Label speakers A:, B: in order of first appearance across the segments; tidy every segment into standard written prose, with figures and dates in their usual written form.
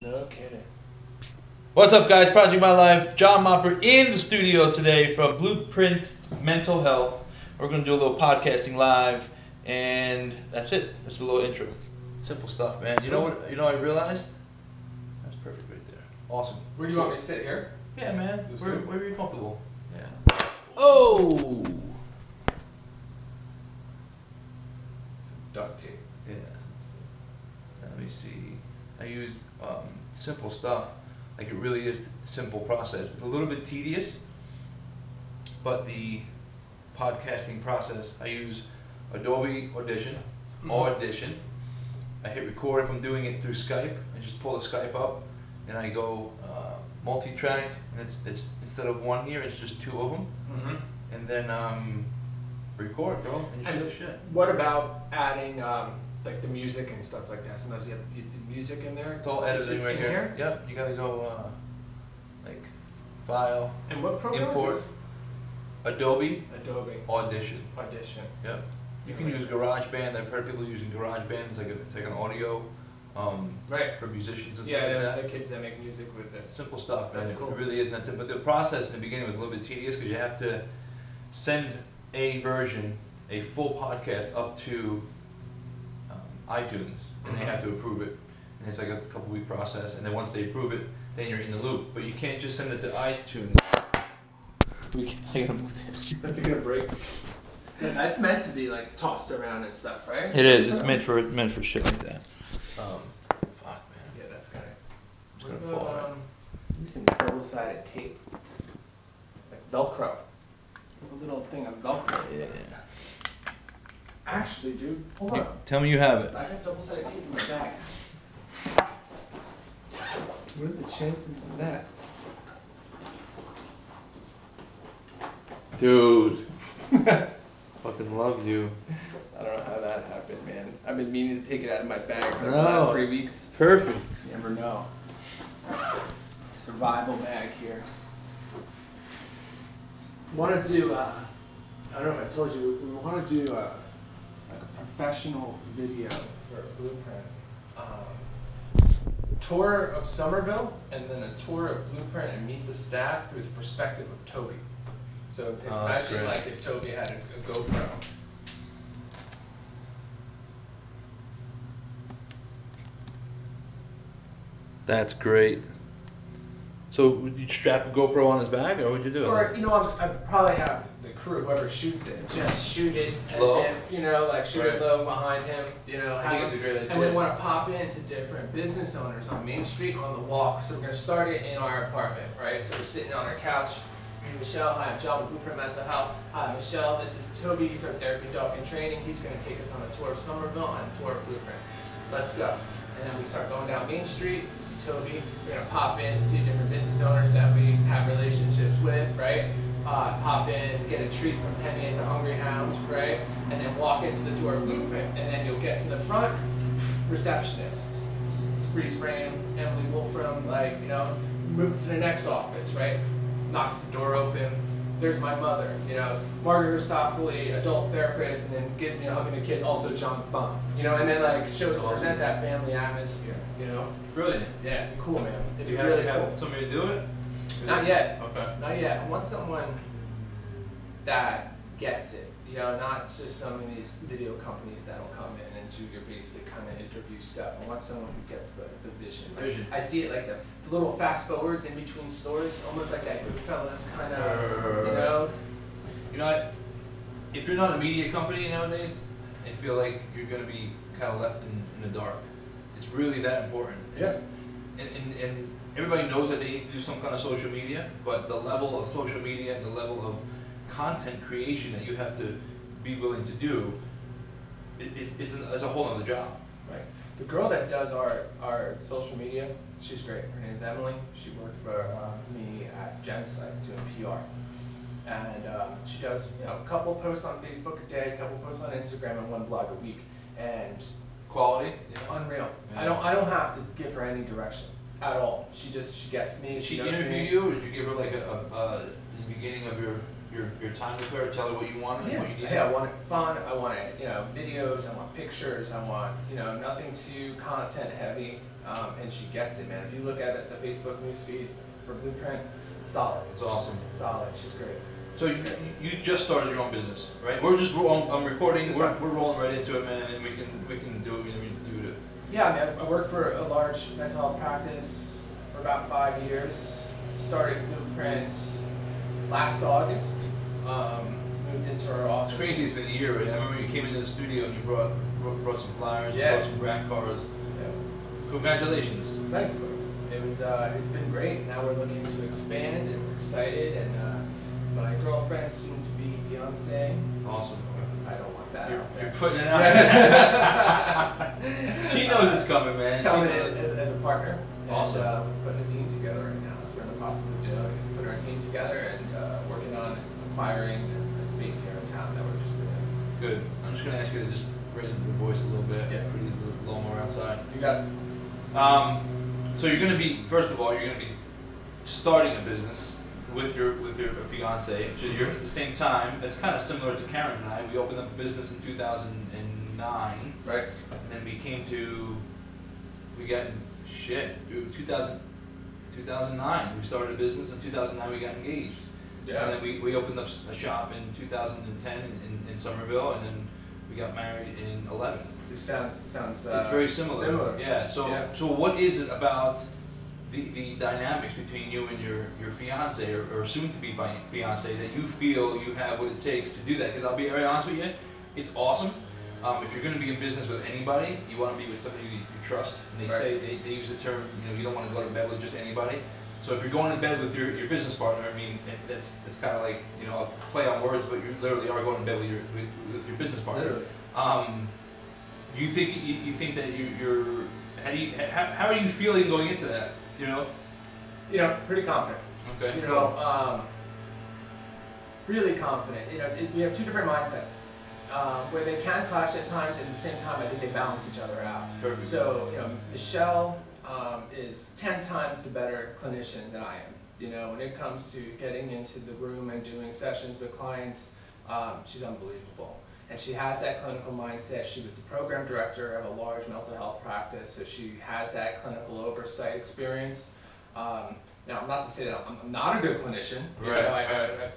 A: No kidding.
B: What's up, guys? Project My Life. John Mopper in the studio today from Blueprint Mental Health. We're going to do a little podcasting live, and that's it. That's a little intro. Simple stuff, man. You know what? You know what I realized? That's perfect right there. Awesome.
A: Where do you want me to sit here?
B: Yeah, man.
A: That's
B: Where
A: good.
B: are you comfortable? Yeah. Oh.
A: Duct tape.
B: Yeah. Let me see. I use simple stuff. Like, it really is a simple process. It's a little bit tedious, but the podcasting process, I use Adobe Audition, Audition. I hit record if I'm doing it through Skype. I just pull the Skype up, and I go multi-track, and it's instead of one here, it's just two of them, and then record, bro, and you shoot the shit.
A: What about adding like the music and stuff like that? Sometimes you have the music in there.
B: It's all editing right
A: in
B: here. Yep, you gotta go like file.
A: And what program
B: import
A: is this?
B: Adobe
A: Adobe
B: Audition.
A: Audition.
B: Yep. You can use GarageBand. I've heard people using GarageBand. It's like an audio
A: right
B: for musicians and stuff
A: yeah,
B: like that.
A: the kids that make music with it.
B: Simple stuff, man.
A: That's cool.
B: It really is. And that's it. But the process in the beginning was a little bit tedious because you have to send a version, a full podcast, up to iTunes, and they have to approve it. And it's like a couple-week process. And then once they approve it, then you're in the loop. But you can't just send it to iTunes. I gotta move this.
A: That's gonna break. Yeah, that's meant to be like tossed around and stuff, right?
B: It is. It's meant for shit like that. Fuck, man.
A: Yeah, that's kind
B: It's
A: of.
B: gonna fall out.
A: Using double-sided tape, like Velcro. A little thing of Velcro.
B: Yeah.
A: Actually, dude, hold on.
B: Tell me you have it.
A: I got double-sided tape in my bag. What are the chances of that?
B: Dude. Fucking love you.
A: I don't know how that happened, man. I've been meaning to take it out of my bag for the
B: No.
A: last 3 weeks.
B: Perfect.
A: You never know. Survival bag here. Want to do, I don't know if I told you, we want to do like a professional video for Blueprint. Tour of Somerville, and then a tour of Blueprint and meet the staff through the perspective of Toby. So imagine like if Toby had a GoPro.
B: That's great. So would you strap a GoPro on his back, or what'd you do?
A: Or, you know, I'd probably have the crew, whoever shoots it, just shoot it as
B: Low.
A: if, you know, like shoot it low behind him, you know.
B: I think it's a great idea.
A: And we want to pop into different business owners on Main Street on the walk. So we're going to start it in our apartment, right? So we're sitting on our couch. Me and Michelle, hi, I'm John with Blueprint Mental Health. Hi, Michelle, this is Toby. He's our therapy dog in training. He's going to take us on a tour of Somerville and a tour of Blueprint. Let's go. And then we start going down Main Street, see Toby. We're gonna pop in, see different business owners that we have relationships with, right? Pop in, get a treat from Penny and the Hungry Hound, right? And then walk into the door of Blueprint, and then you'll get to the front, receptionist, freeze frame, Emily Wolfram, like, you know, move to the next office, right? Knocks the door open. There's my mother, you know, Margaret Christophily, adult therapist, and then gives me a hug and a kiss, also John's mom, you know, and then like present that family atmosphere, you know.
B: Brilliant.
A: Yeah, it'd be cool, man. It'd be
B: You
A: really
B: have
A: cool.
B: somebody to do it?
A: Not yet.
B: Okay.
A: Not yet. I want someone that gets it, you know, not just some of these video companies that'll come in and do your basic kind of interview stuff. I want someone who gets the vision.
B: Vision.
A: I see it like the little fast forwards in between stores, almost like that Goodfellas kind of, you know.
B: You know, if you're not a media company nowadays, I feel like you're going to be kind of left in the dark. It's really that important.
A: Yeah.
B: And everybody knows that they need to do some kind of social media, but the level of social media and the level of content creation that you have to be willing to do is a whole other job.
A: Right. The girl that does our social media, she's great. Her name's Emily. She worked for me at Gensight doing PR. And she does, you know, a couple posts on Facebook a day, a couple posts on Instagram, and one blog a week. And
B: Quality?
A: unreal.
B: Yeah.
A: I don't have to give her any direction at all. She gets me.
B: Did she
A: does
B: interview
A: me.
B: you, or did you give her like in the beginning of your time with her, tell her what you wanted and
A: Yeah.
B: what you needed?
A: Hey, I want it fun. I want it, you know, videos. I want pictures. I want, you know, nothing too content heavy. and she gets it, man. If you look at it, the Facebook newsfeed for Blueprint, it's solid.
B: It's awesome.
A: It's solid. She's great.
B: So you just started your own business, right? I'm recording. We're rolling right into it, man, and we can do it. We do it.
A: Yeah, I mean, I worked for a large mental health practice for about 5 years. Started Blueprint last August. Moved into our office.
B: It's crazy. It's been a year, right? I remember you came into the studio and you brought some flyers,
A: Yeah.
B: brought some rack cards.
A: Yeah.
B: Congratulations.
A: Thanks. It was. It's been great. Now we're looking to expand, and we're excited. And my girlfriend, soon to be fiance.
B: Awesome.
A: I don't want that.
B: You're putting it out. She knows it's coming, man.
A: She's coming in as a partner.
B: Awesome.
A: And we're putting a team together right now. That's what we're in the process of doing. Is putting our team together and working on acquiring a space here in town that we're interested in.
B: Good. I'm just going to ask you to just raise the voice a little bit for these little more outside.
A: You got it.
B: So you're going to be, first of all, you're going to be starting a business with your fiance. So you're at the same time. It's kind of similar to Karen and I. We opened up a business in 2009.
A: Right.
B: And then we got 2009. We started a business. In 2009, we got engaged.
A: Yeah.
B: And then we opened up a shop in 2010 in Somerville, and then we got married in 11.
A: It sounds.
B: It's very similar. Yeah. So what is it about the dynamics between you and your fiance or soon-to-be fiance that you feel you have what it takes to do that? Because I'll be very honest with you, it's awesome. If you're going to be in business with anybody, you want to be with somebody you trust. And they use the term, you don't want to go to bed with just anybody. So if you're going to bed with your business partner, I mean, it's kind of like, a play on words, but you literally are going to bed with your business partner.
A: Literally.
B: You think that you're how are you feeling going into that?
A: Pretty confident.
B: Okay.
A: Really confident. We have two different mindsets. Where they can clash at times, and at the same time, I think they balance each other out.
B: Perfect.
A: So, Michelle is 10 times the better clinician than I am. When it comes to getting into the room and doing sessions with clients, she's unbelievable. And she has that clinical mindset. She was the program director of a large mental health practice, so she has that clinical oversight experience. Now, not to say that I'm not a good clinician. It'd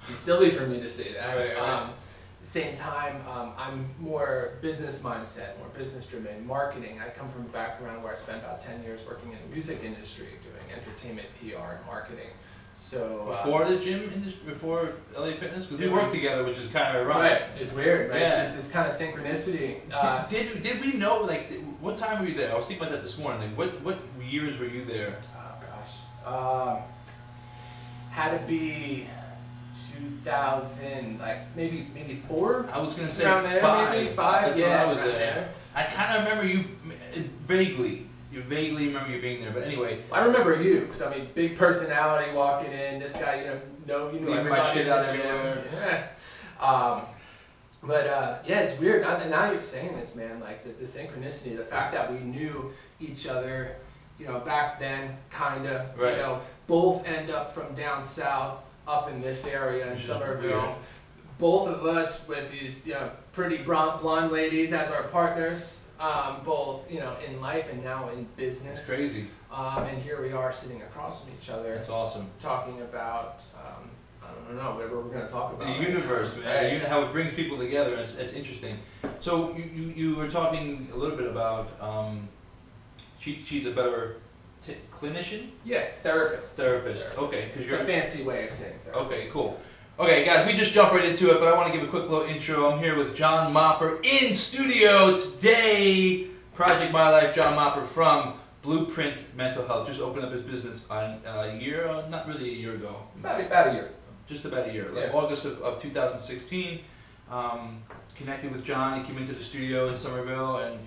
A: be silly for me to say that. At the same time, I'm more business mindset, more business driven, marketing. I come from a background where I spent about 10 years working in the music industry, doing entertainment, PR, and marketing. So
B: before the gym industry, before LA Fitness, because we worked together, which is kind of ironic.
A: Right, it's weird, right?
B: Yeah.
A: It's this kind of synchronicity.
B: Did we know, what time were you there? I was thinking about that this morning. What years were you there?
A: Oh gosh, had to be 2000, maybe 4.
B: I was gonna say
A: around there,
B: 5.
A: maybe 5.
B: That's
A: Yeah,
B: when I was
A: around there.
B: I kind of remember you vaguely. You vaguely remember you being there, but anyway.
A: I remember you, because big personality walking in. This guy, you knew everybody.
B: My shit out
A: in the gym.
B: everywhere.
A: Yeah. But it's weird. Now you're saying this, man. The synchronicity, the fact that we knew each other, back then, kinda.
B: Right.
A: Both end up from down south, up in this area in Somerville.
B: Weird.
A: Both of us with these, pretty blonde ladies as our partners. Both, in life and now in business.
B: It's crazy.
A: And here we are sitting across from each other.
B: That's awesome.
A: Talking about, I don't know, whatever we're going to talk about.
B: The universe, man.
A: Right.
B: How it brings people together. It's interesting. So you were talking a little bit about she's a better clinician?
A: Yeah, therapist.
B: Okay.
A: It's a fancy way of saying therapist.
B: Okay, cool. Okay, guys, we just jumped right into it, but I want to give a quick little intro. I'm here with John Mopper in studio today. Project My Life, John Mopper from Blueprint Mental Health. Just opened up his business a year, not really a year ago.
A: About a year.
B: Just about a year,
A: Yeah.
B: August of 2016. Connected with John, he came into the studio in Somerville, and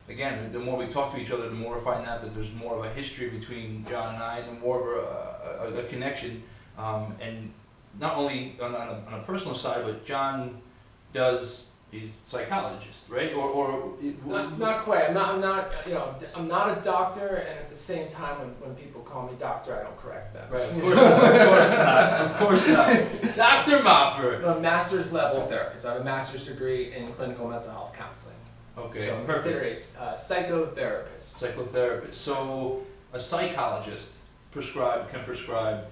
B: again, the more we talk to each other, the more we find out that there's more of a history between John and I, and more of a connection. And not only on a personal side, but John he's a psychologist, right?
A: Not quite. I'm not a doctor, and at the same time, when people call me doctor, I don't correct them.
B: Right, of course not. Dr. Mopper.
A: I'm a master's level therapist. I have a master's degree in clinical mental health counseling.
B: Okay,
A: So I'm
B: perfect.
A: considered a psychotherapist.
B: Psychotherapist. So a psychologist can prescribe.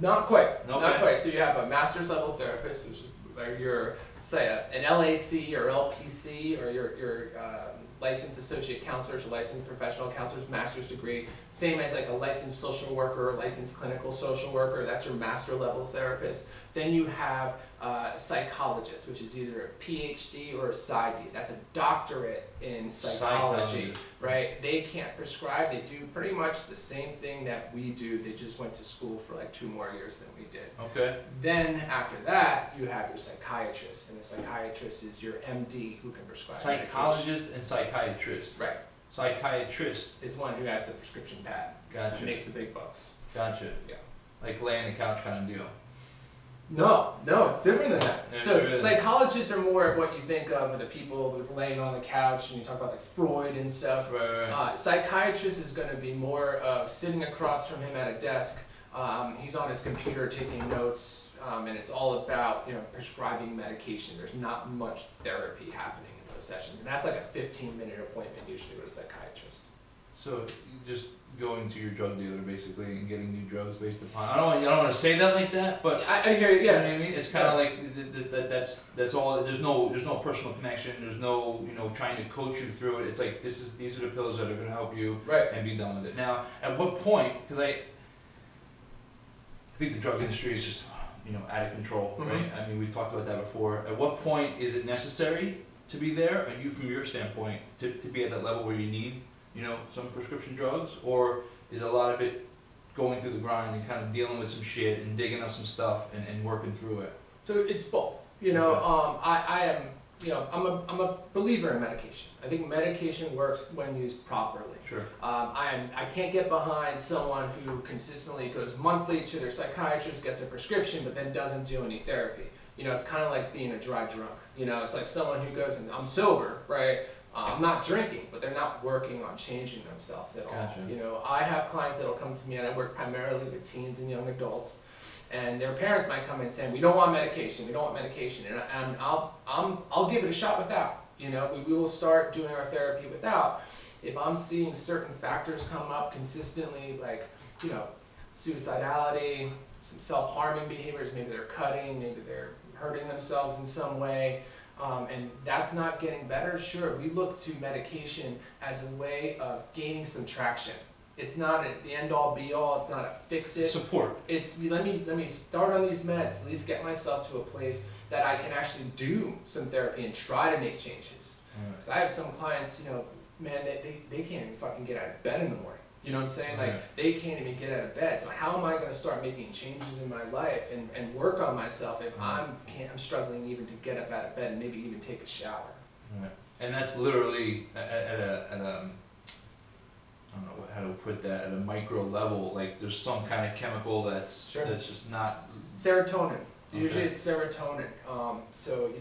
A: Not quite.
B: Okay.
A: Not quite. So you have a master's level therapist, which is like your, say, an LAC or LPC, or your licensed associate counselors or licensed professional counselors, master's degree. Same as like a licensed social worker or licensed clinical social worker. That's your master level therapist. Then you have a psychologist, which is either a PhD or a PsyD. That's a doctorate in psychology, right? They can't prescribe. They do pretty much the same thing that we do. They just went to school for like 2 more years than we did.
B: Okay.
A: Then after that, you have your psychiatrist, and the psychiatrist is your MD who can prescribe
B: Psychologist
A: medication.
B: and psychiatrist.
A: Right.
B: Psychiatrist.
A: Is one who has the prescription pad.
B: Gotcha.
A: And makes the big bucks.
B: Gotcha.
A: Yeah.
B: Like lay on the couch kind of deal.
A: No, it's different than that.
B: Yeah,
A: So
B: really.
A: psychologists are more of what you think of the people who are laying on the couch, and you talk about like Freud and stuff.
B: Right.
A: Psychiatrist is going to be more of sitting across from him at a desk. He's on his computer taking notes, and it's all about prescribing medication. There's not much therapy happening in those sessions, and that's like a 15-minute appointment usually with a psychiatrist.
B: So you just going to your drug dealer basically and getting new drugs based upon. I don't want to say that like that, but
A: I hear you.
B: you know
A: Yeah.
B: what I mean. It's kind of like that's all. There's no personal connection. There's no trying to coach you through it. It's like these are the pills that are going to help you
A: Right.
B: and be done with it. Now, at what point? Because I think the drug industry is just out of control,
A: Mhm.
B: right? I mean, we've talked about that before. At what point is it necessary to be there, and you from your standpoint to be at that level where you need some prescription drugs, or is a lot of it going through the grind and kind of dealing with some shit and digging up some stuff and working through it?
A: So it's both.
B: Okay.
A: I am, I'm a believer in medication. I think medication works when used properly.
B: Sure.
A: I can't get behind someone who consistently goes monthly to their psychiatrist, gets a prescription, but then doesn't do any therapy. It's kind of like being a dry drunk. It's like someone who goes and I'm sober, right? I'm not drinking, but they're not working on changing themselves at all.
B: Gotcha.
A: I have clients that'll come to me, and I work primarily with teens and young adults, and their parents might come in saying, "We don't want medication. We don't want medication," and I'll give it a shot without. We will start doing our therapy without. If I'm seeing certain factors come up consistently, like suicidality, some self-harming behaviors, maybe they're cutting, maybe they're hurting themselves in some way. And that's not getting better, sure, we look to medication as a way of gaining some traction. It's not the end-all be-all, it's not a fix-it.
B: Support.
A: It's let me start on these meds, at least get myself to a place that I can actually do some therapy and try to make changes. Because I have some clients, man, they can't even fucking get out of bed in the morning. You know what I'm saying? Like, they can't even get out of bed. So how am I going to start making changes in my life and work on myself if I'm struggling even to get up out of bed and maybe even take a shower?
B: Right. And that's literally at a I don't know how to put that, at a micro level. Like, there's some kind of chemical that's just not
A: serotonin. Usually
B: Okay.
A: it's serotonin. So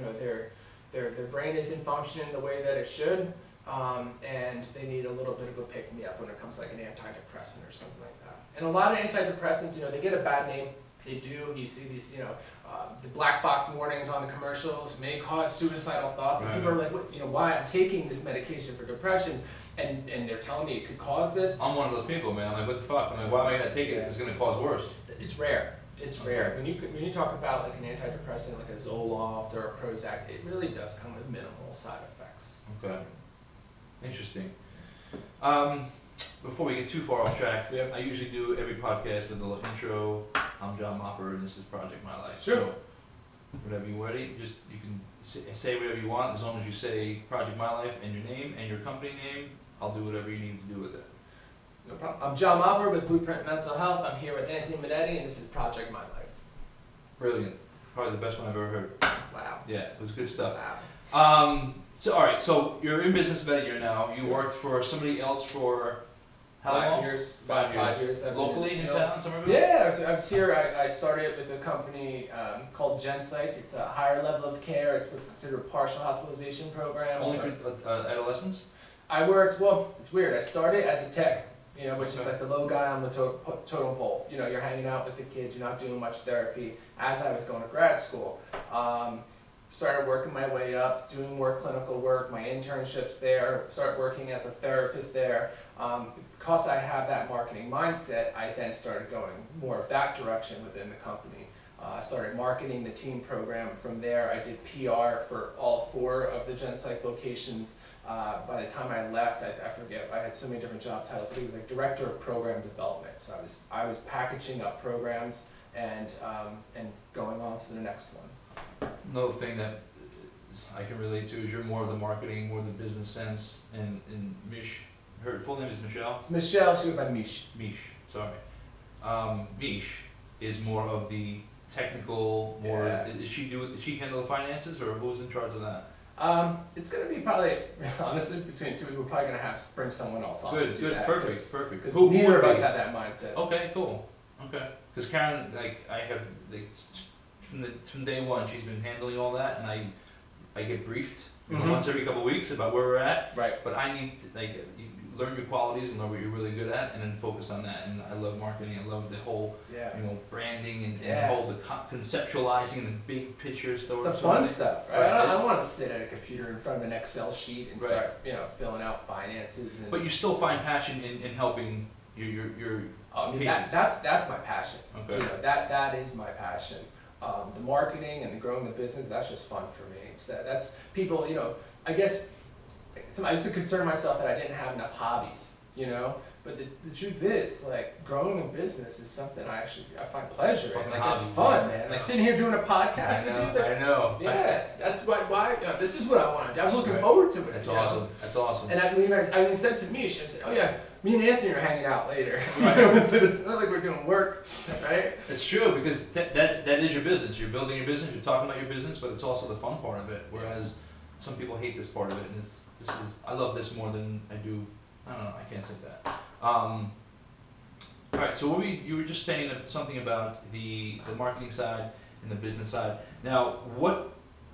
A: their brain isn't functioning the way that it should. And they need a little bit of a pick-me-up when it comes to like an antidepressant or something like that. And a lot of antidepressants, they get a bad name. They do. You see these, the black box warnings on the commercials may cause suicidal thoughts.
B: Right.
A: And people are like, why I'm taking this medication for depression, and they're telling me it could cause this.
B: I'm one of those people, man. I'm like, what the fuck? I'm like, why am I gonna take it if it's gonna cause worse?
A: It's rare. It's rare. When you talk about like an antidepressant, like a Zoloft or a Prozac, it really does come with minimal side effects.
B: Okay. Interesting. Before we get too far off track, I usually do every podcast with a little intro. I'm John Mopper, and this is Project My Life.
A: Sure.
B: So, whenever you're ready, you can say whatever you want, as long as you say Project My Life and your name and your company name. I'll do whatever you need to do with it.
A: No problem. I'm John Mopper with Blueprint Mental Health. I'm here with Anthony Monetti, and this is Project My Life.
B: Brilliant. Probably the best one I've ever heard.
A: Wow.
B: Yeah, it was good stuff.
A: Wow.
B: So all right, so you're in business about a year now. You worked for somebody else for how long?
A: 5 years.
B: 5 years.
A: 5 years. I've been
B: Locally in
A: the field.
B: town, Somerville?
A: Yeah, I was here. I started with a company called GenPsych. It's a higher level of care. It's what's considered a partial hospitalization program.
B: Only for adolescents?
A: I worked, well, it's weird. I started as a tech, which is like the low guy on the totem pole. You're hanging out with the kids. You're not doing much therapy. As I was going to grad school, started working my way up, doing more clinical work, my internships there, started working as a therapist there. Because I have that marketing mindset, I then started going more of that direction within the company. I started marketing the team program. From there, I did PR for all 4 of the Gen Psych locations. By the time I left, I forget, I had so many different job titles. I think it was like Director of Program Development. So I was packaging up programs and going on to the next one.
B: Another thing that I can relate to is you're more of the marketing, more of the business sense, and Mish, her full name is Michelle?
A: It's Michelle, she goes by Mish.
B: Mish, sorry. Mish is more of the technical, more, does she handle the finances, or who's in charge of that?
A: It's going to be probably, honestly, between the two, we're probably going to have to bring someone else on to do that.
B: Perfect.
A: Neither of us have that mindset.
B: Okay, cool. Okay. Because Karen, like, I have, like, from day one, she's been handling all that, and I get briefed once every couple of weeks about where we're at.
A: Right.
B: But I need to, like, you learn your qualities and learn what you're really good at, and then focus on that. And I love marketing. I love the whole, branding and the whole conceptualizing and the big picture stuff.
A: The fun stuff, right? I don't want to sit at a computer in front of an Excel sheet and start, filling out finances.
B: But you still find passion in helping your
A: I mean, that's my passion.
B: Okay.
A: That is my passion. The marketing and the growing the business, that's just fun for me. That's people, I guess, I used to concern myself that I didn't have enough hobbies, but the truth is, like, growing a business is something I find pleasure in. Like, it's fun, man. Like, sitting here doing a podcast with you.
B: I know.
A: Yeah, that's why this is what I want to do. I was looking forward to it.
B: That's awesome. That's awesome.
A: And I said to Mish, I said, oh yeah, me and Anthony are hanging out later.
B: Right.
A: It's not like we're doing work, right?
B: It's true, because that is your business. You're building your business, you're talking about your business, but it's also the fun part of it. Whereas some people hate this part of it, and I love this more than I do. I don't know. I can't say that. All right. So you were just saying something about the marketing side and the business side. Now, what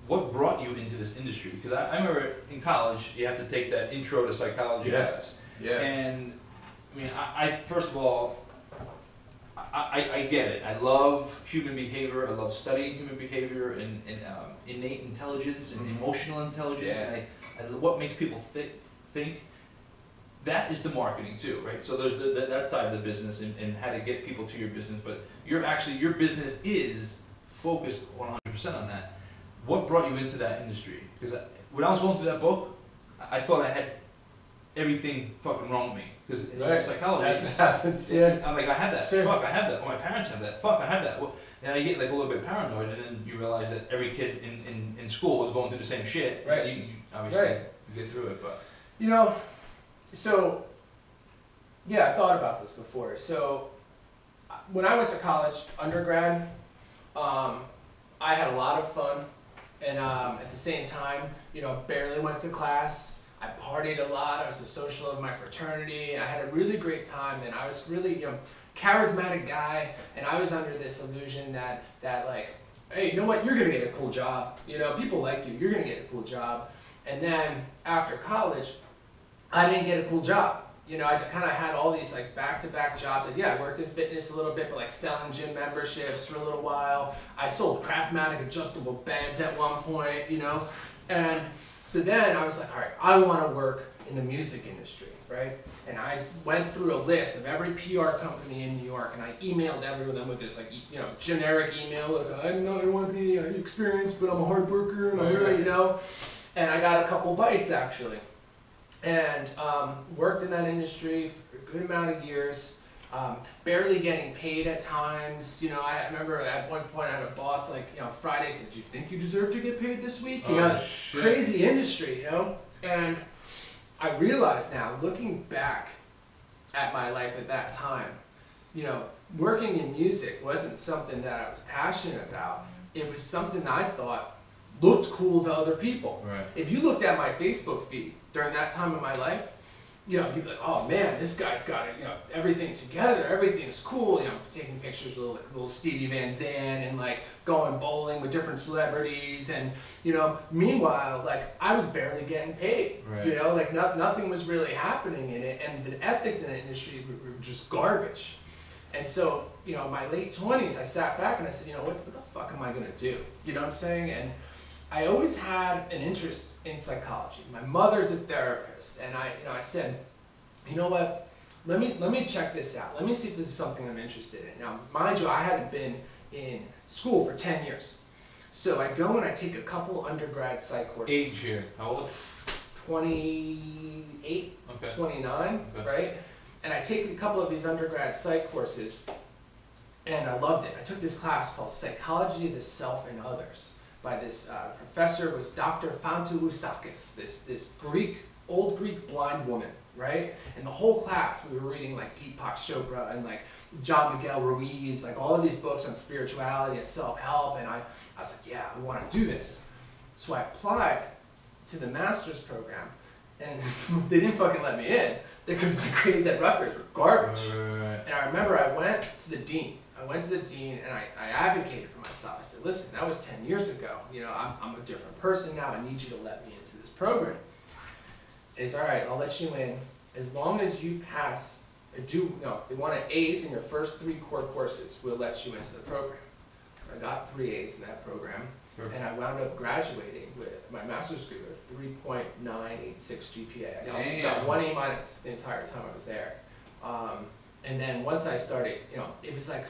B: brought you into this industry? Because I remember in college you have to take that intro to psychology class.
A: Yeah.
B: And I mean, I first of all, I get it. I love human behavior. I love studying human behavior and innate intelligence and emotional intelligence.
A: Yeah.
B: And what makes people think. That is the marketing too, right? So there's that side of the business and how to get people to your business. But your business is focused 100% on that. What brought you into that industry? Because when I was going through that book, I thought I had everything fucking wrong with me. Because in psychology,
A: that's what happens. Yeah.
B: I'm like, I have that.
A: Sure.
B: Fuck, I have that. Or my parents have that. Fuck, I have that. Well, and I get like a little bit paranoid, and then you realize that every kid in school was going through the same shit.
A: Right.
B: You obviously you get through it, but
A: so yeah, I thought about this before. So when I went to college, undergrad, I had a lot of fun, and at the same time, barely went to class. I partied a lot. I was a social of my fraternity, and I had a really great time. And I was really, charismatic guy, and I was under this illusion that like, hey, you know what? You're gonna get a cool job. People like you. You're gonna get a cool job. And then after college, I didn't get a cool job. I kind of had all these like back-to-back jobs. Like, I worked in fitness a little bit, but like selling gym memberships for a little while. I sold Craftmatic adjustable beds at one point, And so then I was like, all right, I want to work in the music industry, right? And I went through a list of every PR company in New York, and I emailed every one of them with this like, generic email. Like, I don't want any experience, but I'm a hard worker, and I'm really, And I got a couple bites actually. And worked in that industry for a good amount of years, barely getting paid at times. I remember at one point I had a boss like, Friday said, "Do you think you deserve to get paid this week?" It's crazy industry, And I realize now, looking back at my life at that time, working in music wasn't something that I was passionate about. It was something that I thought looked cool to other people.
B: Right.
A: If you looked at my Facebook feed during that time of my life, you'd be like, oh man, this guy's got it, everything together, everything's cool, taking pictures with little Stevie Van Zandt and like going bowling with different celebrities, and meanwhile, like I was barely getting paid,
B: right.
A: Nothing was really happening in it, and the ethics in the industry were just garbage. And so, my late 20s, I sat back and I said, what the fuck am I gonna do? You know what I'm saying? And I always had an interest in psychology. My mother's a therapist, and I said, you know what? Let me check this out. Let me see if this is something I'm interested in. Now, mind you, I hadn't been in school for 10 years. So I go and I take a couple undergrad psych courses.
B: Age here, how old?
A: 28,
B: Okay.
A: 29,
B: Okay.
A: right? And I take a couple of these undergrad psych courses, and I loved it. I took this class called Psychology of the Self and Others by this professor, was Dr. Fantousakis, this old Greek blind woman, right? And the whole class, we were reading like Deepak Chopra and like John Miguel Ruiz, like all of these books on spirituality and self-help, and I was like, yeah, I want to do this. So I applied to the master's program, and they didn't fucking let me in because my grades at Rutgers were garbage.
B: Right.
A: And I remember I went to the dean. And I advocated for myself. I said, listen, that was 10 years ago. You know, I'm a different person now. I need you to let me into this program. And he's all right, I'll let you in as long as you pass. They wanted A's in your first 3 core courses. We'll let you into the program. So I got 3 A's in that program. Perfect. And I wound up graduating with my master's degree with 3.986 GPA. I got 1 A minus the entire time I was there. And then once I started, it was like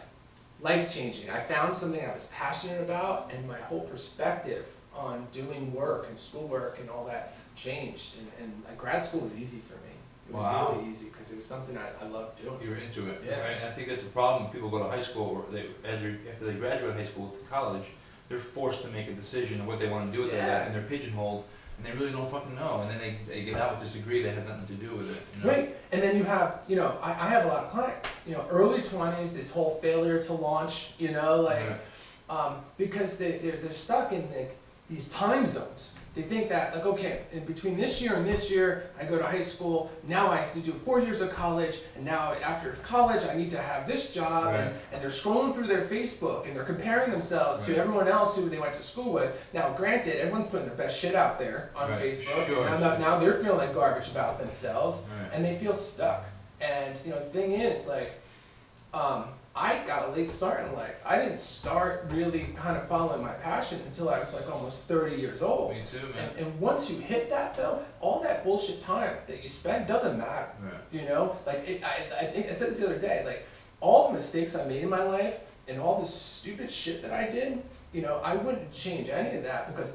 A: life-changing. I found something I was passionate about, and my whole perspective on doing work and schoolwork and all that changed. And grad school was easy for me. It was really easy because it was something I loved doing.
B: You were into it,
A: yeah.
B: Right? And I think that's a problem when people go to high school, or after they graduate high school to college, they're forced to make a decision of what they want to do with that, and they're pigeonholed, and they really don't fucking know. And then they get out with this degree that had nothing to do with it.
A: Right, and then you have, I have a lot of clients, early 20s, this whole failure to launch, because they're stuck in these time zones. They think that, like, okay, in between this year and this year, I go to high school, now I have to do 4 years of college, and now after college, I need to have this job, and they're scrolling through their Facebook, and they're comparing themselves to everyone else who they went to school with. Now, granted, everyone's putting their best shit out there on Facebook, and now they're feeling like garbage about themselves, and they feel stuck. And, the thing is, like, I got a late start in life. I didn't start really kind of following my passion until I was like almost 30 years old.
B: Me too, man.
A: And once you hit that, though, all that bullshit time that you spend doesn't matter. Like I think I said this the other day. Like all the mistakes I made in my life and all the stupid shit that I did, I wouldn't change any of that because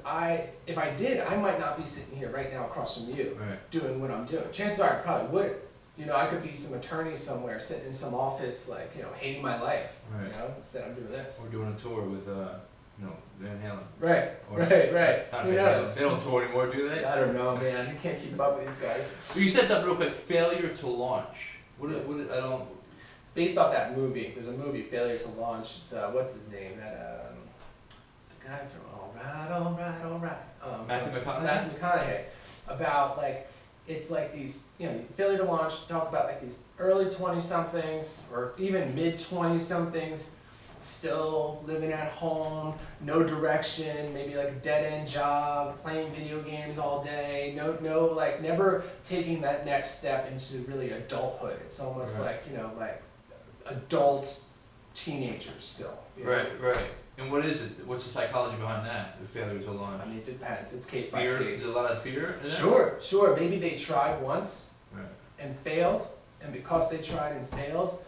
A: if I did, I might not be sitting here right now across from you doing what I'm doing. Chances are I probably wouldn't. I could be some attorney somewhere, sitting in some office, like, hating my life, instead I'm doing this.
B: Or doing a tour with, Van Halen.
A: Right. Who knows?
B: They don't tour anymore, do they?
A: I don't know, man. You can't keep up with these guys.
B: Well, you said something real quick, failure to launch. What is, I don't...
A: It's based off that movie. There's a movie, Failure to Launch. It's, what's his name? The guy from All Right.
B: Matthew McConaughey?
A: Matthew McConaughey. About, like, it's like these, failure to launch, talk about like these early 20-somethings or even mid-20-somethings still living at home, no direction, maybe like a dead-end job, playing video games all day, no, like never taking that next step into really adulthood. It's almost like, like adult teenagers still.
B: Right. And what is it? What's the psychology behind that, the failure to launch?
A: I mean, it depends. It's case by
B: Fear?
A: case.
B: Is there a lot of fear?
A: Sure. Maybe they tried once and failed, and because they tried and failed,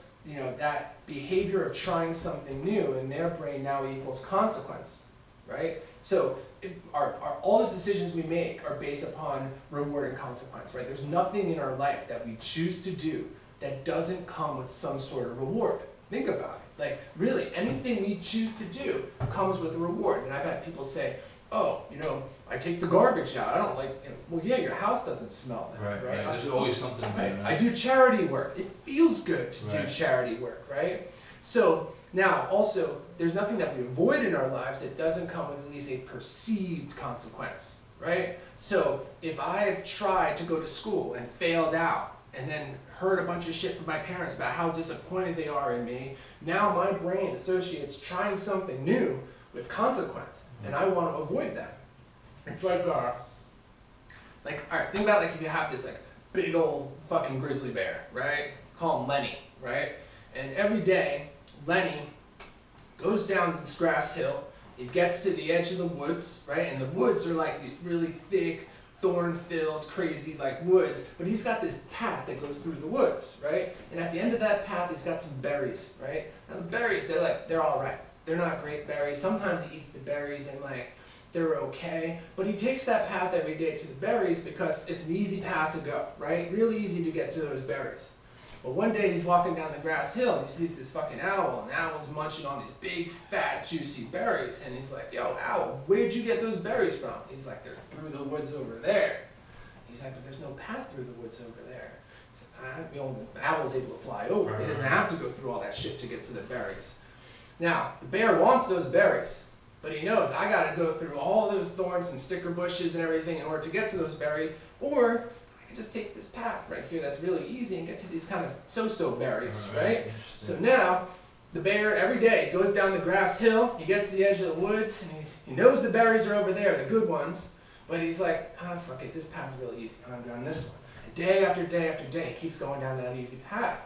A: that behavior of trying something new in their brain now equals consequence, right? So all the decisions we make are based upon reward and consequence, right? There's nothing in our life that we choose to do that doesn't come with some sort of reward. Think about it. Like, really, anything we choose to do comes with a reward. And I've had people say, oh, I take the garbage out. I don't like, well, yeah, your house doesn't smell then, right?
B: There's always something there,
A: right? I do charity work. It feels good to do charity work, right? So, now, also, there's nothing that we avoid in our lives that doesn't come with at least a perceived consequence, right? So, if I've tried to go to school and failed out, and then heard a bunch of shit from my parents about how disappointed they are in me, now my brain associates trying something new with consequence, and I want to avoid that. It's like, all right, think about like if you have this like big old fucking grizzly bear, right? Call him Lenny, right? And every day, Lenny goes down this grass hill He gets to the edge of the woods, right? And the woods are like these really thick, thorn-filled, crazy like woods, but he's got this path that goes through the woods, right? And at the end of that path, he's got some berries, right? Now the berries, they're all right. They're not great berries. Sometimes he eats the berries and like, they're okay, but he takes that path every day to the berries because it's an easy path to go, right? Really easy to get to those berries. But one day he's walking down the grass hill and he sees this fucking owl, and the owl's munching on these big, fat, juicy berries. And he's like, yo, owl, where'd you get those berries from? He's like, they're through the woods over there. He's like, but there's no path through the woods over there. He's like, the owl's able to fly over. He doesn't have to go through all that shit to get to the berries. Now, the bear wants those berries, but he knows I gotta go through all those thorns and sticker bushes and everything in order to get to those berries, or I can just take this path right here that's really easy and get to these kind of so-so berries, right? So now, the bear every day goes down the grass hill, he gets to the edge of the woods, and he knows the berries are over there, the good ones, but he's like, fuck it, this path's really easy, I'm going this one. And day after day after day, he keeps going down that easy path.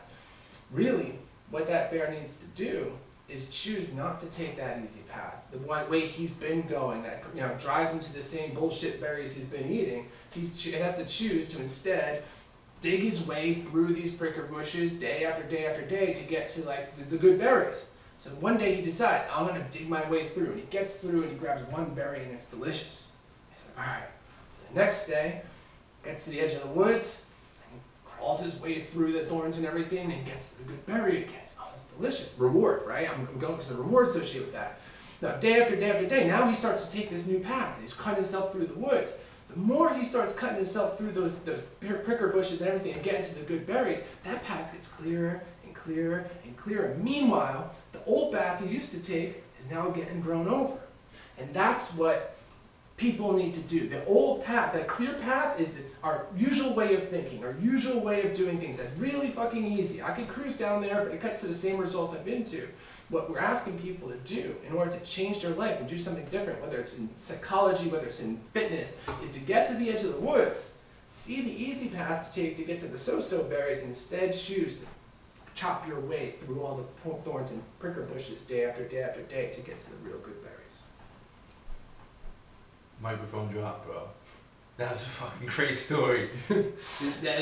A: Really, what that bear needs to do is choose not to take that easy path. The one way he's been going that drives him to the same bullshit berries he's been eating, he has to choose to instead dig his way through these pricker bushes day after day after day to get to like the good berries. So one day he decides, I'm gonna dig my way through, and he gets through and he grabs one berry and it's delicious. He's like, all right. So the next day, gets to the edge of the woods, and crawls his way through the thorns and everything, and gets to the good berry again. Delicious reward, right? I'm going because the reward associated with that. Now, day after day after day, now he starts to take this new path. He's cutting himself through the woods. The more he starts cutting himself through those pricker bushes and everything and getting to the good berries, that path gets clearer and clearer and clearer. Meanwhile, the old path he used to take is now getting grown over. And that's what people need to do. The old path, that clear path, is our usual way of thinking, our usual way of doing things. That's really fucking easy. I could cruise down there, but it cuts to the same results I've been to. What we're asking people to do in order to change their life and do something different, whether it's in psychology, whether it's in fitness, is to get to the edge of the woods, see the easy path to take to get to the so-so berries, and instead choose to chop your way through all the thorns and pricker bushes day after day after day to get to the real good berries.
B: Microphone drop, bro. That was a fucking great story. And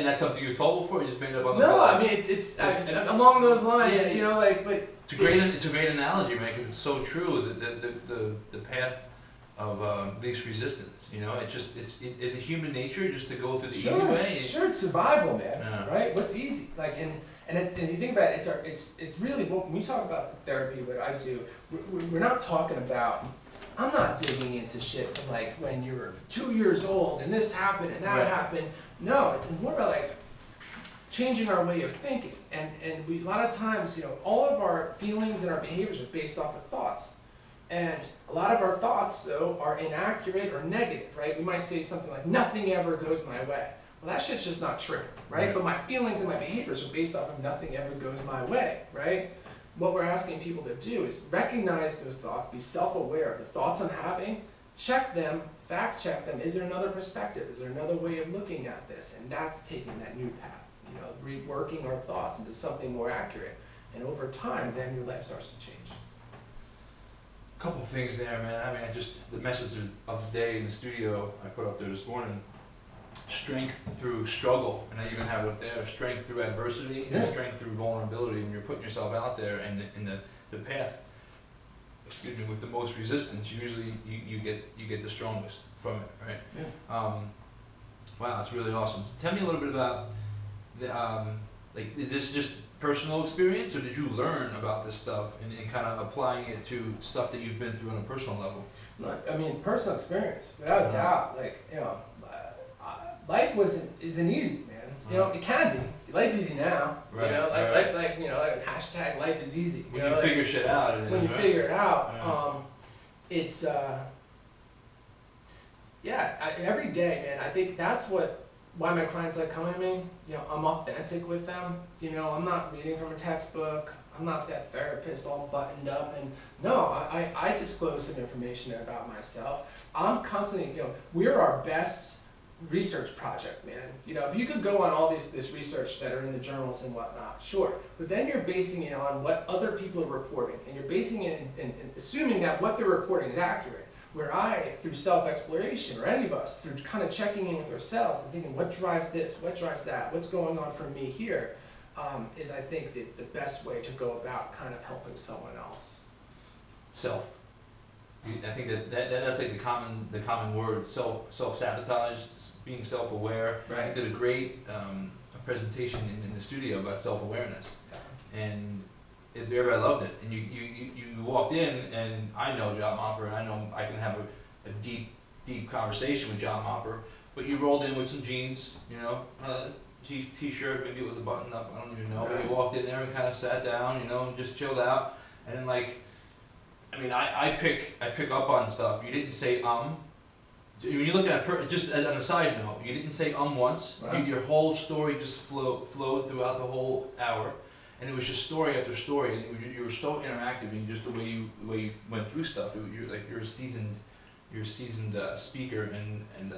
B: that's something you told before, or you just made it up on the
A: No,
B: fly?
A: I mean it's along those lines. Yeah. But
B: it's a great analogy, man, because it's so true. The path of least resistance. It's a human nature just to go through the easy way.
A: Sure, it's survival, man.
B: Yeah.
A: Right? What's easy? And you think about it, it's really when we talk about therapy. What I do, we're not talking about. I'm not digging into shit from like when you were 2 years old and this happened and that happened. No, it's more about like changing our way of thinking. And we, a lot of times, all of our feelings and our behaviors are based off of thoughts. And a lot of our thoughts, though, are inaccurate or negative, right? We might say something like, nothing ever goes my way. Well, that shit's just not true, right? But my feelings and my behaviors are based off of nothing ever goes my way, right? What we're asking people to do is recognize those thoughts, be self-aware of the thoughts I'm having, check them, fact check them. Is there another perspective? Is there another way of looking at this? And that's taking that new path, reworking our thoughts into something more accurate. And over time, then your life starts to change.
B: A couple things there, man. I mean, the message of the day in the studio I put up there this morning, strength through struggle, and I even have it up there, strength through adversity and strength through vulnerability. When you're putting yourself out there and in the path, with the most resistance, usually you get the strongest from it, right? Yeah. Wow, that's really awesome. Tell me a little bit about is this just personal experience, or did you learn about this stuff and kind of applying it to stuff that you've been through on a personal level?
A: I mean, personal experience, without a doubt. Life isn't easy, man. It can be. Life's easy now.
B: Right.
A: Like hashtag life is easy.
B: When you figure shit out.
A: When you figure it out, it's every day, man. I think that's why my clients like coming to me. I'm authentic with them. I'm not reading from a textbook. I'm not that therapist all buttoned up. And no, I disclose some information about myself. I'm constantly, we're our best research project, man. You know, if you could go on all this research that are in the journals and whatnot, sure. But then you're basing it on what other people are reporting, and you're basing it and assuming that what they're reporting is accurate. Where I, through self-exploration, or any of us, through kind of checking in with ourselves and thinking, what drives this, what drives that, what's going on for me here, is I think the best way to go about kind of helping someone else.
B: Self. I think that's like the common word, self-sabotage, being self-aware.
A: Right.
B: I did a great presentation in the studio about self-awareness, and everybody loved it. And you walked in, and I know John Mopper, and I know I can have a deep conversation with John Mopper, but you rolled in with some jeans, you know, t-shirt, maybe it was a button up, I don't even know, but you walked in there and kind of sat down, you know, and just chilled out, and then like, I mean, I pick up on stuff. You didn't say when you look at just on a side note, you didn't say once. Right. Your whole story just flowed throughout the whole hour, and it was just story after story. And you were so interactive in just the way you went through stuff. You're a seasoned speaker, and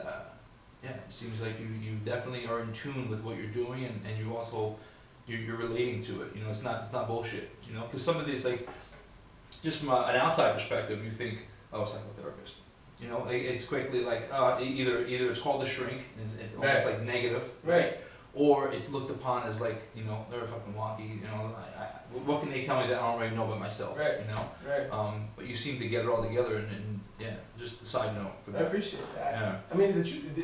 B: yeah, it seems like you definitely are in tune with what you're doing, and you also you're relating to it. You know, it's not bullshit. You know, because some of these like. Just from an outside perspective, you think, oh, psychotherapist. You know, it's quickly like either it's called a shrink, it's almost like negative, right? Or it's looked upon as like, you know, they're fucking wonky. You know, what can they tell me that I don't already know about myself? Right. You know. Right. But you seem to get it all together, and yeah, just a side note for that.
A: I appreciate that. Yeah. I mean,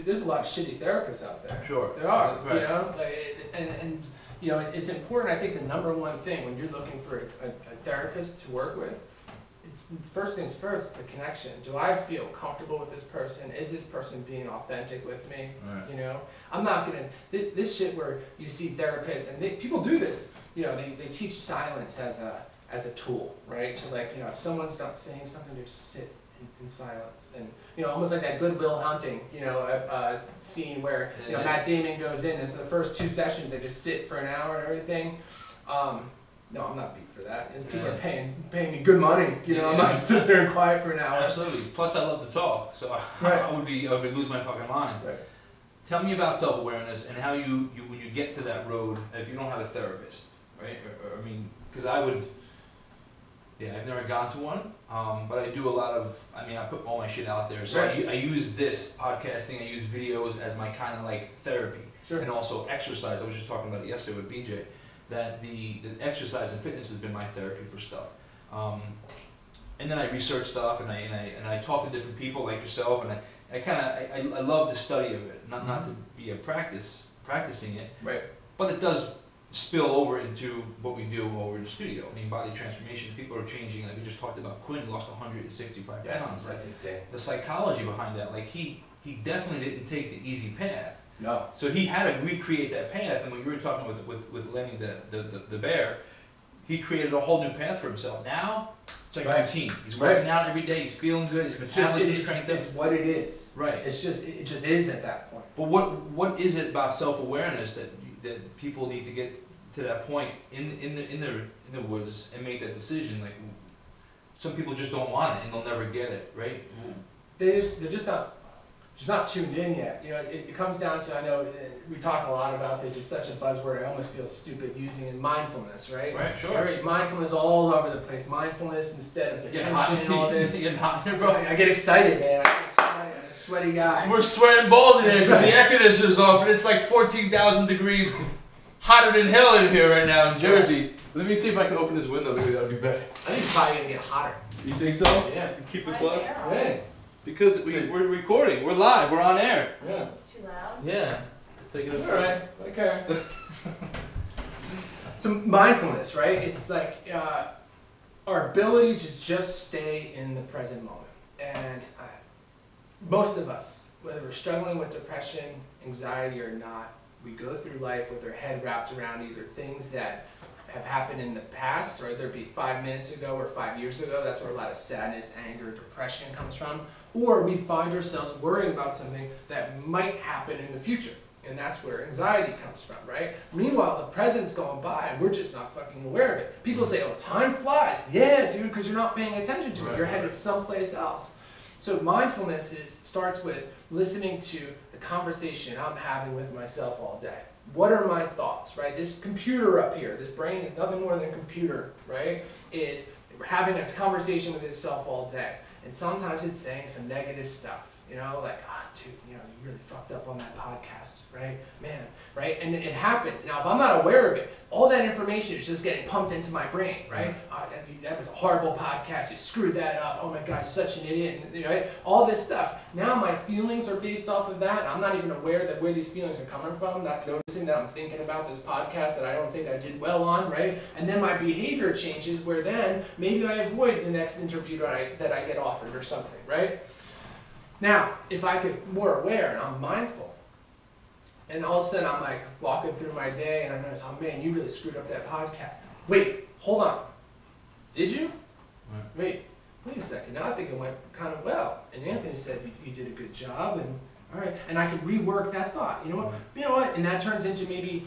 A: there's a lot of shitty therapists out there.
B: Sure.
A: There are. Right. You know, like, and you know, it's important. I think the number one thing when you're looking for a therapist to work with, it's first things first, the connection. Do I feel comfortable with this person? Is this person being authentic with me? Right. You know, I'm not gonna, this shit where you see therapists, and people do this, you know, they teach silence as a tool, right? So like, you know, if someone's not saying something, they just sit in silence. And, you know, almost like that Good Will Hunting, you know, scene where, you know, Matt Damon goes in, and for the first 2 sessions, they just sit for an hour and everything. No, I'm not beat for that. People are paying me good money. You know, I'm not gonna sit there and quiet for an hour.
B: Absolutely. Plus, I love to talk, so I would lose my fucking mind. Right. Tell me about self-awareness and how you when you get to that road, if you don't have a therapist, right? Or I mean, because I would. Yeah, I've never gone to one, but I do a lot of. I mean, I put all my shit out there, so I use this podcasting. I use videos as my kind of like therapy, and also exercise. I was just talking about it yesterday with BJ. That the exercise and fitness has been my therapy for stuff, and then I research stuff, and I talk to different people like yourself, and I love the study of it, not to be practicing it, right? But it does spill over into what we do over in the studio. I mean, body transformation. People are changing. Like we just talked about, Quinn lost 165 pounds. That's insane. The psychology behind that, like he definitely didn't take the easy path. No. So he had to recreate that path, and when you were talking with Lenny the bear, he created a whole new path for himself. Now it's like a routine. He's working out every day. He's feeling good. His metabolism is strengthened. It's what it is. Right. It just is at that point. But what is it about self-awareness that people need to get to that point in the woods and make that decision? Like some people just don't want it and they'll never get it. Right. They're just not tuned in yet. You know, it comes down to, I know we talk a lot about this, it's such a buzzword, I almost feel stupid using it, mindfulness, right? Right, sure. Mindfulness all over the place. Mindfulness instead of attention and all this. I get excited, man. I'm a sweaty guy. We're sweating balls in here because the air conditioner's off and it's like 14,000 degrees hotter than hell in here right now in Jersey. Let me see if I can open this window, maybe that'll be better. I think it's probably going to get hotter. You think so? Yeah. Keep it closed? Yeah. Because we're recording, we're live, we're on air. Yeah. It's too loud. Yeah. Take it up. All right. Okay. So mindfulness, right? It's like our ability to just stay in the present moment. And most of us, whether we're struggling with depression, anxiety, or not, we go through life with our head wrapped around either things that have happened in the past, or whether it be 5 minutes ago or 5 years ago. That's where a lot of sadness, anger, depression comes from. Or we find ourselves worrying about something that might happen in the future. And that's where anxiety comes from, right? Meanwhile, the present's going by and we're just not fucking aware of it. People say, oh, time flies. Yeah, dude, because you're not paying attention to it. Your head is someplace else.
A: So mindfulness starts with listening to the conversation I'm having with myself all day. What are my thoughts, right? This computer up here, this brain is nothing more than a computer, right? Is having a conversation with itself all day. And sometimes it's saying some negative stuff, you know, like, oh, dude, you know, you really fucked up on that podcast, right? Man, right? And it happens. Now, if I'm not aware of it, all that information is just getting pumped into my brain, right? Oh, that was a horrible podcast. You screwed that up. Oh my God, you're such an idiot. And, right? All this stuff. Now my feelings are based off of that. I'm not even aware that where these feelings are coming from. Not noticing that I'm thinking about this podcast that I don't think I did well on, right? And then my behavior changes where then maybe I avoid the next interview that I get offered or something, right? Now, if I get more aware and I'm mindful, and all of a sudden I'm like walking through my day and I notice, oh man, you really screwed up that podcast. Wait, hold on. Did you? Wait a second. Now I think it went kind of well. And Anthony said you did a good job, and all right. And I could rework that thought. You know what? You know what? And that turns into maybe,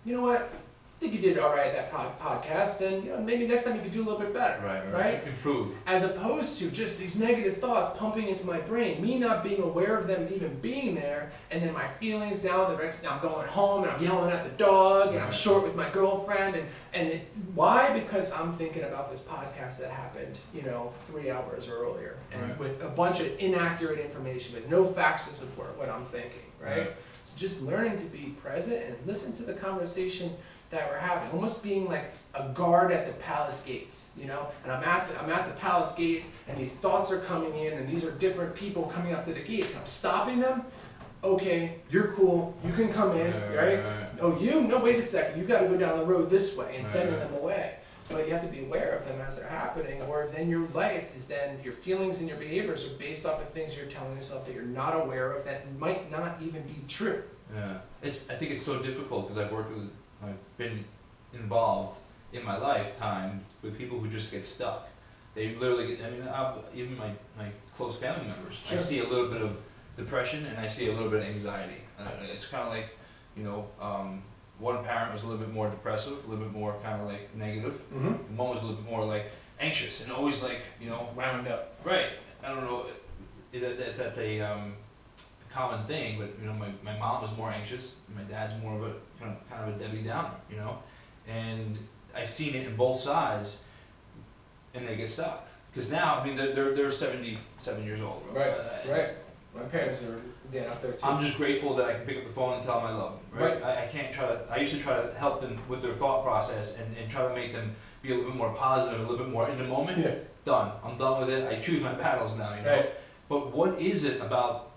A: you know what? I think you did all right at that podcast, and you know, maybe next time you could do a little bit better. Right?
B: Improve.
A: As opposed to just these negative thoughts pumping into my brain, me not being aware of them even being there, and then my feelings now, I'm going home and I'm yelling at the dog, and I'm short with my girlfriend, why? Because I'm thinking about this podcast that happened, you know, 3 hours earlier, and with a bunch of inaccurate information, with no facts to support what I'm thinking, right? So just learning to be present and listen to the conversation that we're having, almost being like a guard at the palace gates, you know? And I'm at the palace gates, and these thoughts are coming in, and these are different people coming up to the gates. I'm stopping them. Okay, you're cool. You can come in, right? Oh, you? No, wait a second. You got to go down the road this way, and sending them away. But you have to be aware of them as they're happening, or then your life is then your feelings and your behaviors are based off of things you're telling yourself that you're not aware of that might not even be true.
B: Yeah, I think it's so difficult because I've been involved in my lifetime with people who just get stuck. They literally get, even my close family members, I see a little bit of depression and I see a little bit of anxiety. It's kind of like, you know, one parent was a little bit more depressive, a little bit more kind of like negative. And one was a little bit more like anxious and always like, you know, wound up. Right. I don't know if that's a common thing, but you know, my mom was more anxious, and my dad's more of a kind of a Debbie Downer, you know, and I've seen it in both sides, and they get stuck because now, I mean, they're 77 years old.
A: Right. My parents are getting up there too.
B: I'm just grateful that I can pick up the phone and tell them I love them. Right. I can't try to. I used to try to help them with their thought process and try to make them be a little bit more positive, a little bit more in the moment. Yeah. Done. I'm done with it. I choose my battles now. You know. Right. But what is it about?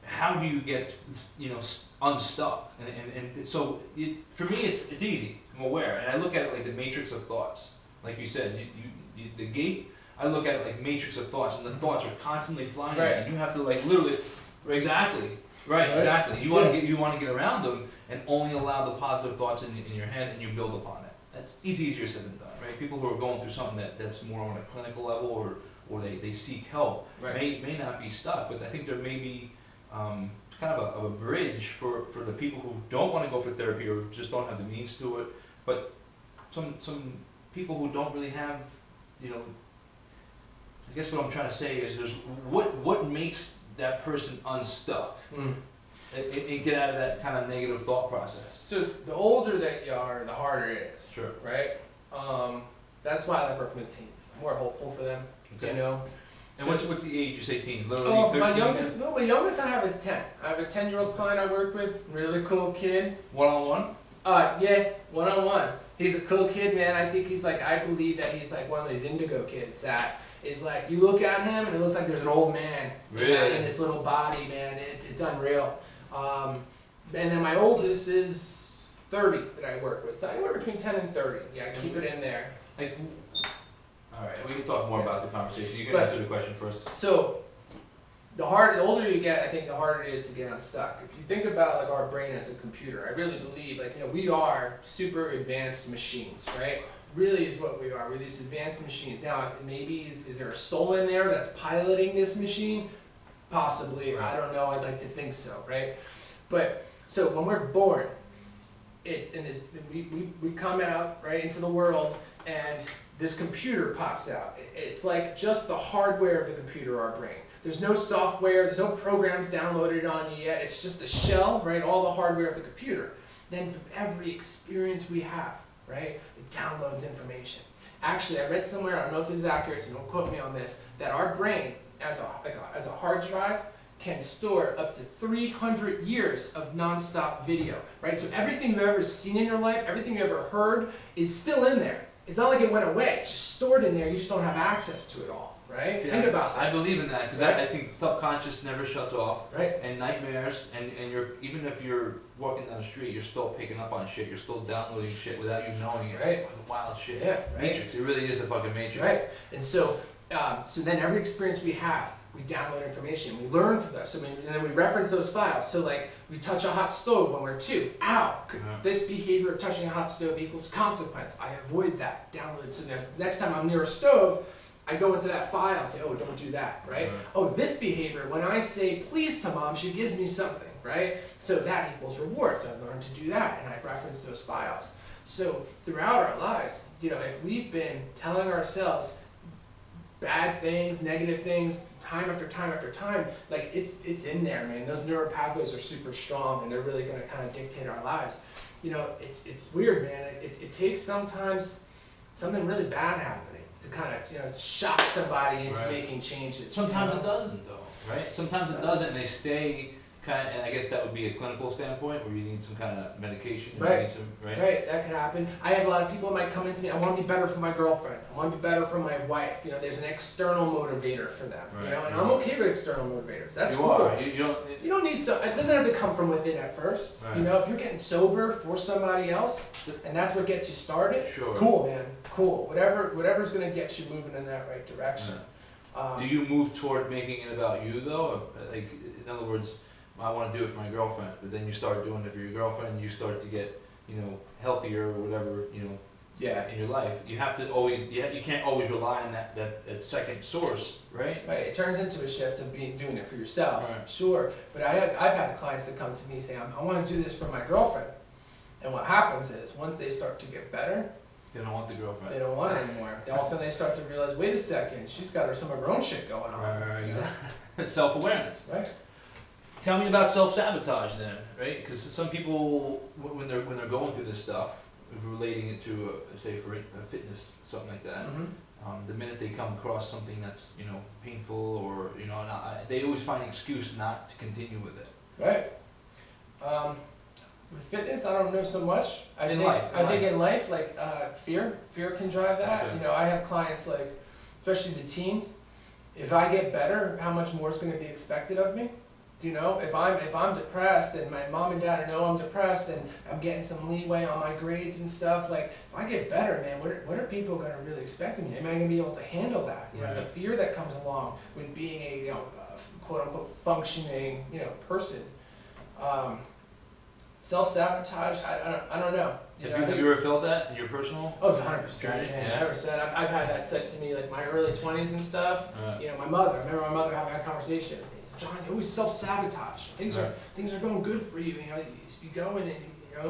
B: How do you get, you know, unstuck? And so for me, it's easy. I'm aware, and I look at it like the matrix of thoughts. Like you said, the gate. I look at it like matrix of thoughts, and the thoughts are constantly flying, and you have to like literally, exactly. You want to get around them, and only allow the positive thoughts in your head, and you build upon it. That's easier said than done, right? People who are going through something that's more on a clinical level, or they seek help, may not be stuck, but I think there may be kind of a bridge for the people who don't want to go for therapy or just don't have the means to it, but some people who don't really have, you know, I guess what I'm trying to say is there's what makes that person unstuck and get out of that kind of negative thought process. So
A: the older that you are, the harder it is.
B: Sure.
A: Right? That's why I like working with teens. I'm more hopeful for them, you know.
B: And what's the age? You say teen? Literally 13?
A: My youngest I have is 10. I have a 10-year-old client I work with, really cool kid.
B: One-on-one?
A: Yeah, one-on-one. He's a cool kid, man. I think he's like, I believe that he's like one of these indigo kids that is like, you look at him and it looks like there's an old man in this little body, man. It's unreal. And then my oldest is 30 that I work with. So anywhere between 10 and 30. Yeah, keep it in there.
B: Like, all right, we can talk more about the conversation. You can answer the question first.
A: So, the older you get, I think the harder it is to get unstuck. If you think about like our brain as a computer, I really believe like, you know, we are super advanced machines, right? Really is what we are. We're these advanced machines. Now, maybe is there a soul in there that's piloting this machine? Possibly. I don't know. I'd like to think so, right? But so when we're born, we come out right into the world, and this computer pops out. It's like just the hardware of the computer, our brain. There's no software, there's no programs downloaded on you yet. It's just the shell, right? All the hardware of the computer. Then every experience we have, right? It downloads information. Actually, I read somewhere, I don't know if this is accurate, so don't quote me on this, that our brain, as a hard drive, can store up to 300 years of non-stop video, right? So everything you've ever seen in your life, everything you ever heard is still in there. It's not like it went away. It's just stored in there. You just don't have access to it all, right?
B: Yeah,
A: Think about this.
B: I believe in that because
A: right?
B: I think subconscious never shuts off.
A: Right.
B: And nightmares, and you're, even if you're walking down the street, you're still picking up on shit. You're still downloading shit without you knowing it.
A: Right.
B: Wild shit.
A: Yeah. Right.
B: Matrix. It really is the fucking Matrix.
A: Right. And so, so then every experience we have, we download information, we learn from that, and then we reference those files. So like, we touch a hot stove when we're 2. Ow! This behavior of touching a hot stove equals consequence. I avoid that. Download. So then next time I'm near a stove, I go into that file and say, oh, don't do that, right? Oh, this behavior, when I say please to mom, she gives me something, right? So that equals reward. So I learned to do that, and I reference those files. So throughout our lives, if we've been telling ourselves bad things, negative things, time after time after time, like it's in there, man. Those neural pathways are super strong, and they're really going to kind of dictate our lives. It's weird, man. It takes sometimes something really bad happening to kind of shock somebody into making changes.
B: Sometimes it doesn't, though, right? Sometimes it doesn't, and they stay kind of, and I guess that would be a clinical standpoint where you need some kind of medication.
A: Right.
B: Right,
A: that could happen. I have a lot of people that might come into me, I want to be better for my girlfriend. I want to be better for my wife. There's an external motivator for them. And I'm okay with external motivators. That's cool. You don't need so. It doesn't have to come from within at first. Right. If you're getting sober for somebody else, and that's what gets you started. Sure. Cool, man. Cool. Whatever's going to get you moving in that right direction.
B: Do you move toward making it about you though? Like, in other words, I want to do it for my girlfriend, but then you start doing it for your girlfriend, you start to get, healthier or whatever, in your life. You have to always, you can't always rely on that second source, right?
A: Right, it turns into a shift of doing it for yourself,
B: right.
A: Sure. But I've had clients that come to me saying, I want to do this for my girlfriend. And what happens is, once they start to get better,
B: they don't want the girlfriend.
A: They don't want it anymore. All of a sudden they start to realize, wait a second, she's got some of her own shit going on.
B: Right, exactly. Self-awareness.
A: Right.
B: Tell me about self-sabotage then, right? Because some people, when they're going through this stuff, relating it to, say, for fitness, something like that, the minute they come across something that's painful or they always find an excuse not to continue with it.
A: Right. With fitness, I don't know so much. I think in life, like fear can drive that. Okay. I have clients like, especially the teens. If I get better, how much more is going to be expected of me? If I'm depressed and my mom and dad know I'm depressed and I'm getting some leeway on my grades and stuff, like if I get better, man, what are people going to really expect of me? Am I going to be able to handle that? The fear that comes along with being a quote unquote functioning person. Self-sabotage, I don't know.
B: Have you ever felt that in your personal?
A: Oh, 100%. Yeah. 100%. I've had that said to me, like my early 20s and stuff. My mother. I remember my mother having a conversation. John, you always self-sabotage. Things are going good for you. You go in and I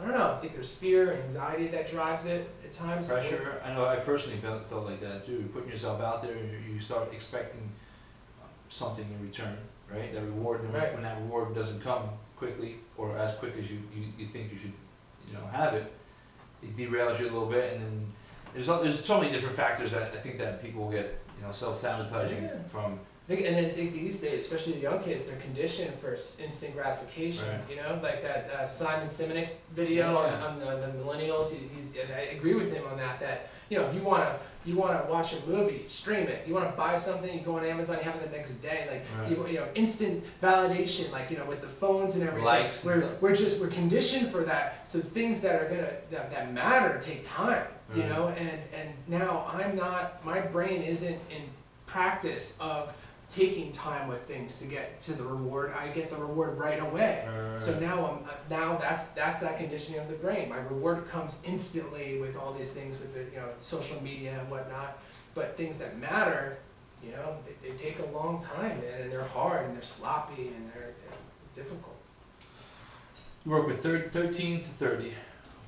A: don't know. I think there's fear and anxiety that drives it at times.
B: Pressure. I know. I personally felt like that too. You're putting yourself out there, and you start expecting something in return, right? That reward. And when that reward doesn't come quickly or as quick as you think you should, have it, it derails you a little bit, and then there's so many different factors that I think that people get self-sabotaging from.
A: And I think these days, especially the young kids, they're conditioned for instant gratification. Right. Like that Simon Sinek video on the millennials. And I agree with him on that. That if you want to watch a movie, stream it. You want to buy something, you go on Amazon, you have it the next day. Like instant validation. Like with the phones and everything.
B: Likes.
A: We're conditioned for that. So things that are that matter take time. And now I'm not. My brain isn't in practice of taking time with things to get to the reward. I get the reward right away. So now that's that conditioning of the brain. My reward comes instantly with all these things with the social media and whatnot. But things that matter, they take a long time, man, and they're hard and they're sloppy and they're difficult.
B: You work with 13 to 30.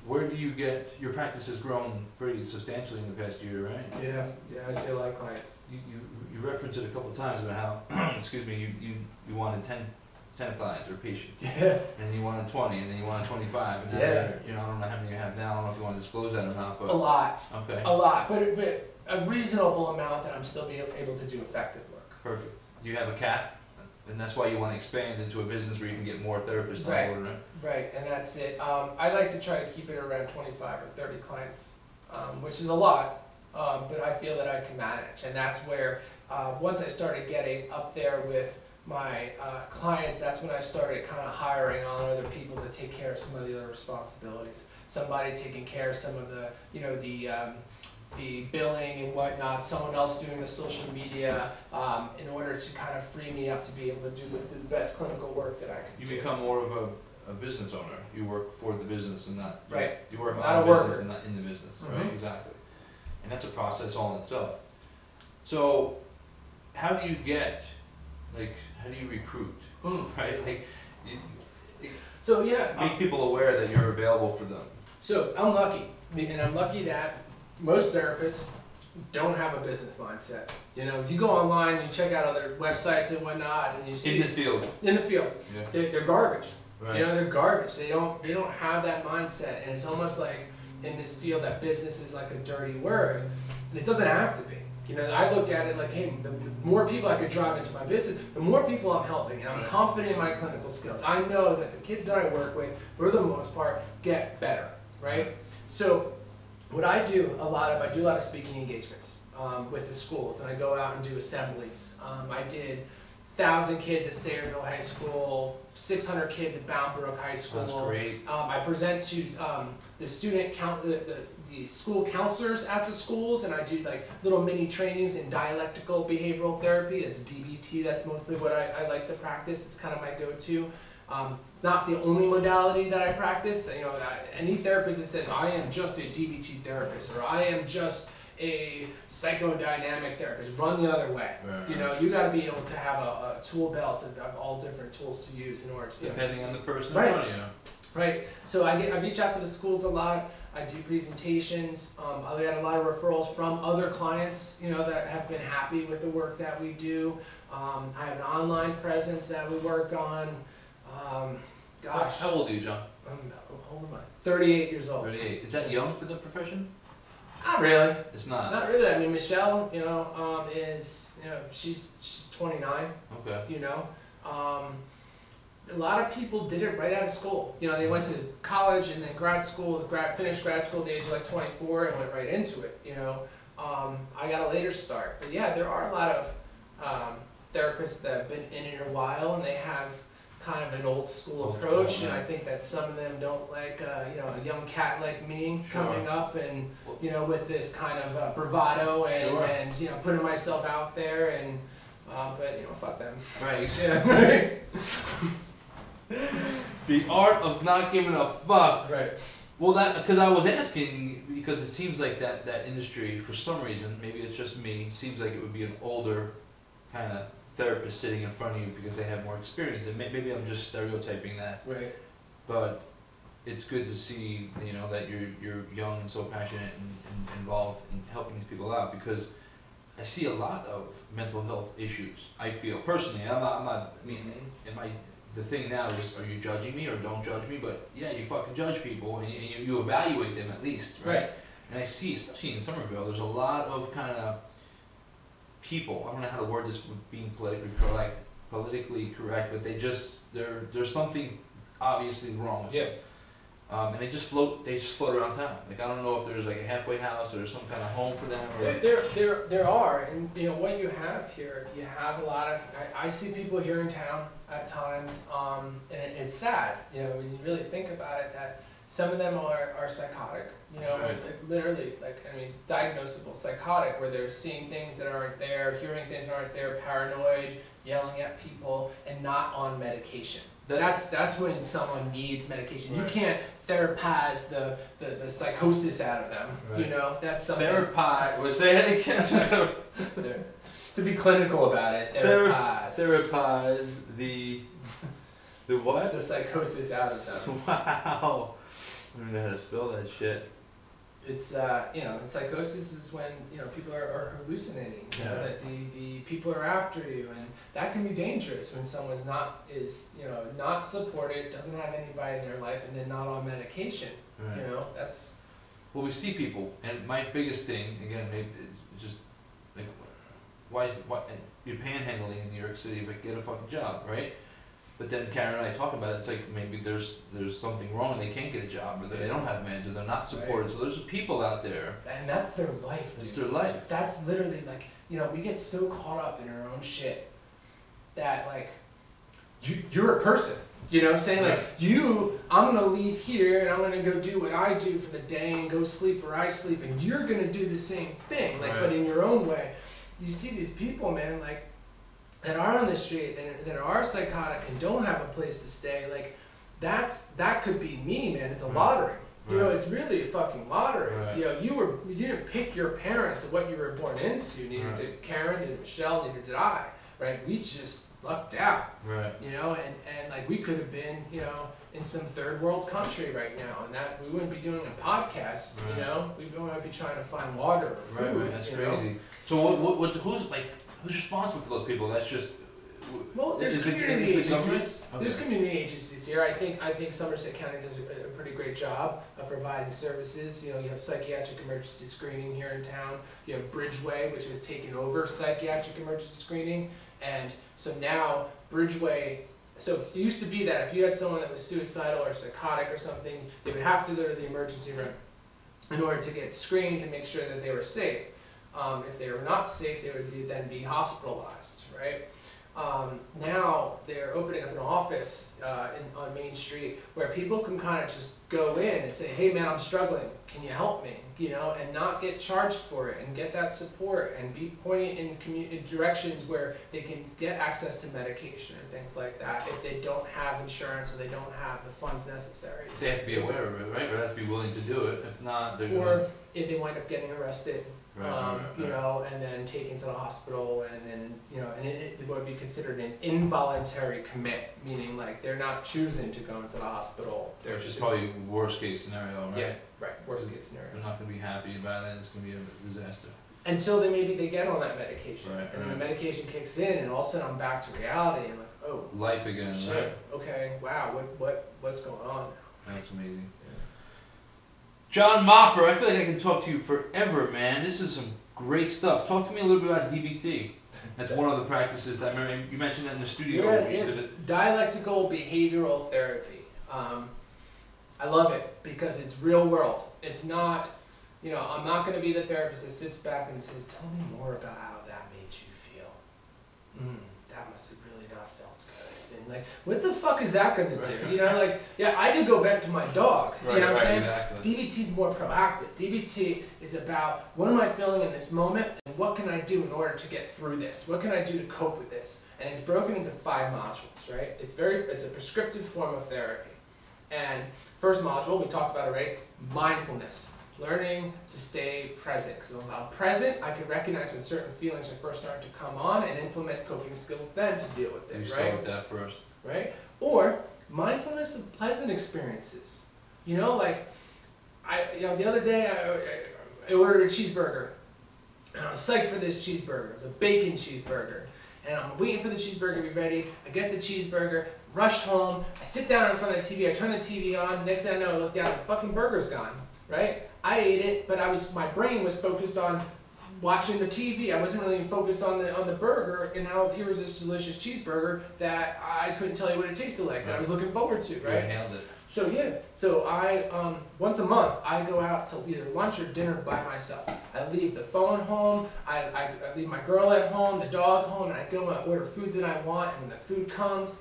B: where do you get, your practice has grown pretty substantially in the past year, right?
A: Yeah, I see a lot of clients.
B: You referenced it a couple of times about how, excuse me, you wanted 10 clients or patients.
A: Yeah.
B: And you wanted 20, and then you wanted 25, and now you know, I don't know how many you have now, I don't know if you want to disclose that or not, but.
A: A lot.
B: Okay.
A: A lot, but a reasonable amount that I'm still able to do effective work.
B: Perfect. Do you have a cap? And that's why you want to expand into a business where you can get more therapists
A: Right.
B: on board, right?
A: Right, and that's it. I like to try to keep it around 25 or 30 clients, which is a lot, but I feel that I can manage. And that's where, once I started getting up there with my clients, that's when I started kind of hiring on other people to take care of some of the other responsibilities. Somebody taking care of some of the, you know, the billing and whatnot, someone else doing the social media, in order to kind of free me up to be able to do the best clinical work that I could do.
B: You become more of a business owner. You work for the business and not,
A: right.
B: You work
A: not
B: on
A: a
B: the business
A: worker.
B: and not in the business,
A: Mm-hmm.
B: right? Exactly. And that's a process all in itself. So, how do you get, like, how do you recruit, right? Like,
A: So yeah,
B: make people aware that you're available for them.
A: so I'm lucky, and I'm lucky that most therapists don't have a business mindset. You know, you go online and you check out other websites and whatnot, and you see
B: In this field.
A: in the field,
B: Yeah.
A: they're garbage.
B: Right.
A: You know, they're garbage. They don't have that mindset, and it's almost like in this field that business is like a dirty word, and it doesn't have to be. You know, I look at it like, hey, the more people I could drive into my business, the more people I'm helping, and I'm
B: Right.
A: confident in my clinical skills. I know that the kids that I work with, for the most part, get better, right? So what I do a lot of speaking engagements with the schools, and I go out and do assemblies. I did 1,000 kids at Sayreville High School, 600 kids at Boundbrook High School.
B: That's great.
A: I present to the the school counselors at the schools, and I do like little mini trainings in dialectical behavioral therapy. It's DBT. That's mostly what I like to practice. It's kind of my go-to. Not the only modality that I practice. You know, any therapist that says I am just a DBT therapist or I am just a psychodynamic therapist, run the other way.
B: Right.
A: You know, you got to be able to have a tool belt of all different tools to use in order to.
B: Depending on the person
A: Right.
B: in front of you.
A: Right. So I reach out to the schools a lot. I do presentations. I get a lot of referrals from other clients, you know, that have been happy with the work that we do. I have an online presence that we work on. Gosh.
B: How old are you, John?
A: Hold on. 38 years old.
B: 38. Is that young for the profession?
A: Not really.
B: It's not.
A: Not really. I mean, Michelle, you know, is, you know, she's 29.
B: Okay.
A: You know, a lot of people did it right out of school. You know, they went to college and then finished grad school at the age of like 24 and went right into it. You know, I got a later start, but yeah, there are a lot of therapists that have been in it a while and they have kind of an old school approach, and I think that some of them don't like, you know, a young cat like me coming up and, you know, with this kind of bravado and you know, putting myself out there and, but you know, fuck them.
B: Right.
A: Yeah. Right.
B: The art of not giving a fuck.
A: Right.
B: Well, because I was asking, because it seems like that industry, for some reason, maybe it's just me, seems like it would be an older kind of therapist sitting in front of you because they have more experience. And maybe I'm just stereotyping that.
A: Right.
B: But it's good to see, you know, that you're young and so passionate and involved in helping these people out, because I see a lot of mental health issues. I feel personally, I'm not. I mean, the thing now is, are you judging me or don't judge me? But yeah, you fucking judge people and you evaluate them at least, right? And I see, especially in Somerville, there's a lot of kind of people. I don't know how to word this with being politically correct, but there's something obviously wrong with them. And they just float around town. Like, I don't know if there's like a halfway house or some kind of home for them. Or
A: There are, and you know what you have here. You have a lot of. I see people here in town at times, and it's sad. You know, when you really think about it, that some of them are psychotic. You know,
B: Right.
A: like, literally, like, I mean, diagnosable psychotic, where they're seeing things that aren't there, hearing things that aren't there, paranoid, yelling at people, and not on medication. That's when someone needs medication.
B: Right.
A: You can't therapize the psychosis out of them.
B: Right.
A: You know, that's something.
B: Therapize. Say that again.
A: To be clinical about it,
B: Therapize the what?
A: The psychosis out of them.
B: Wow. I don't know how to spell that shit.
A: It's you know, and psychosis is when, you know, people are hallucinating, you know, that the people are after you, and that can be dangerous when someone's not supported, doesn't have anybody in their life, and then not on medication.
B: Right.
A: You know, that's.
B: Well, we see people, and my biggest thing, again, maybe it's just like, why you're panhandling in New York City, but get a fucking job, right? But then Karen and I talk about it, it's like maybe there's something wrong and they can't get a job, or they don't have a manager, they're not supported. Right. So there's people out there.
A: And that's their life, dude.
B: It's their life.
A: That's literally like, you know, we get so caught up in our own shit that like, you're a person. You know what I'm saying? Like, I'm gonna leave here and I'm gonna go do what I do for the day and go sleep where I sleep, and you're gonna do the same thing, like, but in your own way. You see these people, man, like, that are on the street, that are psychotic and don't have a place to stay, like, that could be me, man. It's a lottery. You know, it's really a fucking lottery. You know, you didn't pick your parents or what you were born into. Neither did Karen, neither did Michelle, neither did I. Right? We just lucked out. Right. You know, and like we could have been, you know, in some third world country right now, and that we wouldn't be doing a podcast. Right. You know, we might be trying to find water or food. Right. That's crazy. Know?
B: So who's responsible for those people? That's just.
A: Well, there's community agencies. Okay. There's community agencies here. I think Somerset County does a pretty great job of providing services. You know, you have psychiatric emergency screening here in town. You have Bridgeway, which has taken over psychiatric emergency screening, and so now Bridgeway. So it used to be that if you had someone that was suicidal or psychotic or something, they would have to go to the emergency room in order to get screened to make sure that they were safe. If they were not safe, they would then be hospitalized, right? Now they're opening up an office on Main Street where people can kind of just go in and say, hey man, I'm struggling, can you help me? You know, and not get charged for it, and get that support, and be pointed in directions where they can get access to medication and things like that if they don't have insurance or they don't have the funds necessary.
B: They have to be aware of it, right? Or have to be willing to do it. If not, they're
A: or if they wind up getting arrested. You know, and then taken to the hospital, and then, you know, and it would be considered an involuntary commit, meaning like they're not choosing to go into the hospital.
B: Which is probably worst case scenario, right?
A: Yeah, right, worst case scenario.
B: They're not going to be happy about it, it's going to be a disaster. Until
A: they get on that medication, and then the medication kicks in, and all of a sudden I'm back to reality, and like, oh.
B: Life again,
A: shit,
B: right?
A: Okay, wow, what's going on now?
B: That's amazing. John Mopper, I feel like I can talk to you forever, man. This is some great stuff. Talk to me a little bit about DBT. That's one of the practices that you mentioned that in the studio.
A: Yeah. Dialectical behavioral therapy. I love it because it's real world. It's not, you know, I'm not going to be the therapist that sits back and says, tell me more about how that made you feel. That must have really not felt good. And like, what the fuck is that going to do? You know, like, yeah, I could go vent to my dog. You know what I'm saying? Exactly. DBT is more proactive. DBT is about, what am I feeling in this moment, and what can I do in order to get through this? What can I do to cope with this? And it's broken into 5 modules, right? It's a prescriptive form of therapy. And first module, we talked about it, right? Mindfulness. Learning to stay present. Because if I'm present, I can recognize when certain feelings are first starting to come on and implement coping skills then to deal with it,
B: you
A: right?
B: Start with that first.
A: Right? Or mindfulness of pleasant experiences. You know, like, the other day I ordered a cheeseburger. And I was psyched for this cheeseburger. It was a bacon cheeseburger. And I'm waiting for the cheeseburger to be ready. I get the cheeseburger, rush home, I sit down in front of the TV, I turn the TV on, next thing I know, I look down, the fucking burger's gone, right? I ate it, but my brain was focused on watching the TV. I wasn't really focused on the burger, and now here was this delicious cheeseburger that I couldn't tell you what it tasted like, that I was looking forward to, right?
B: You nailed it.
A: So I, once a month, I go out to either lunch or dinner by myself. I leave the phone home, I leave my girl at home, the dog home, and I go and order food that I want, and when the food comes,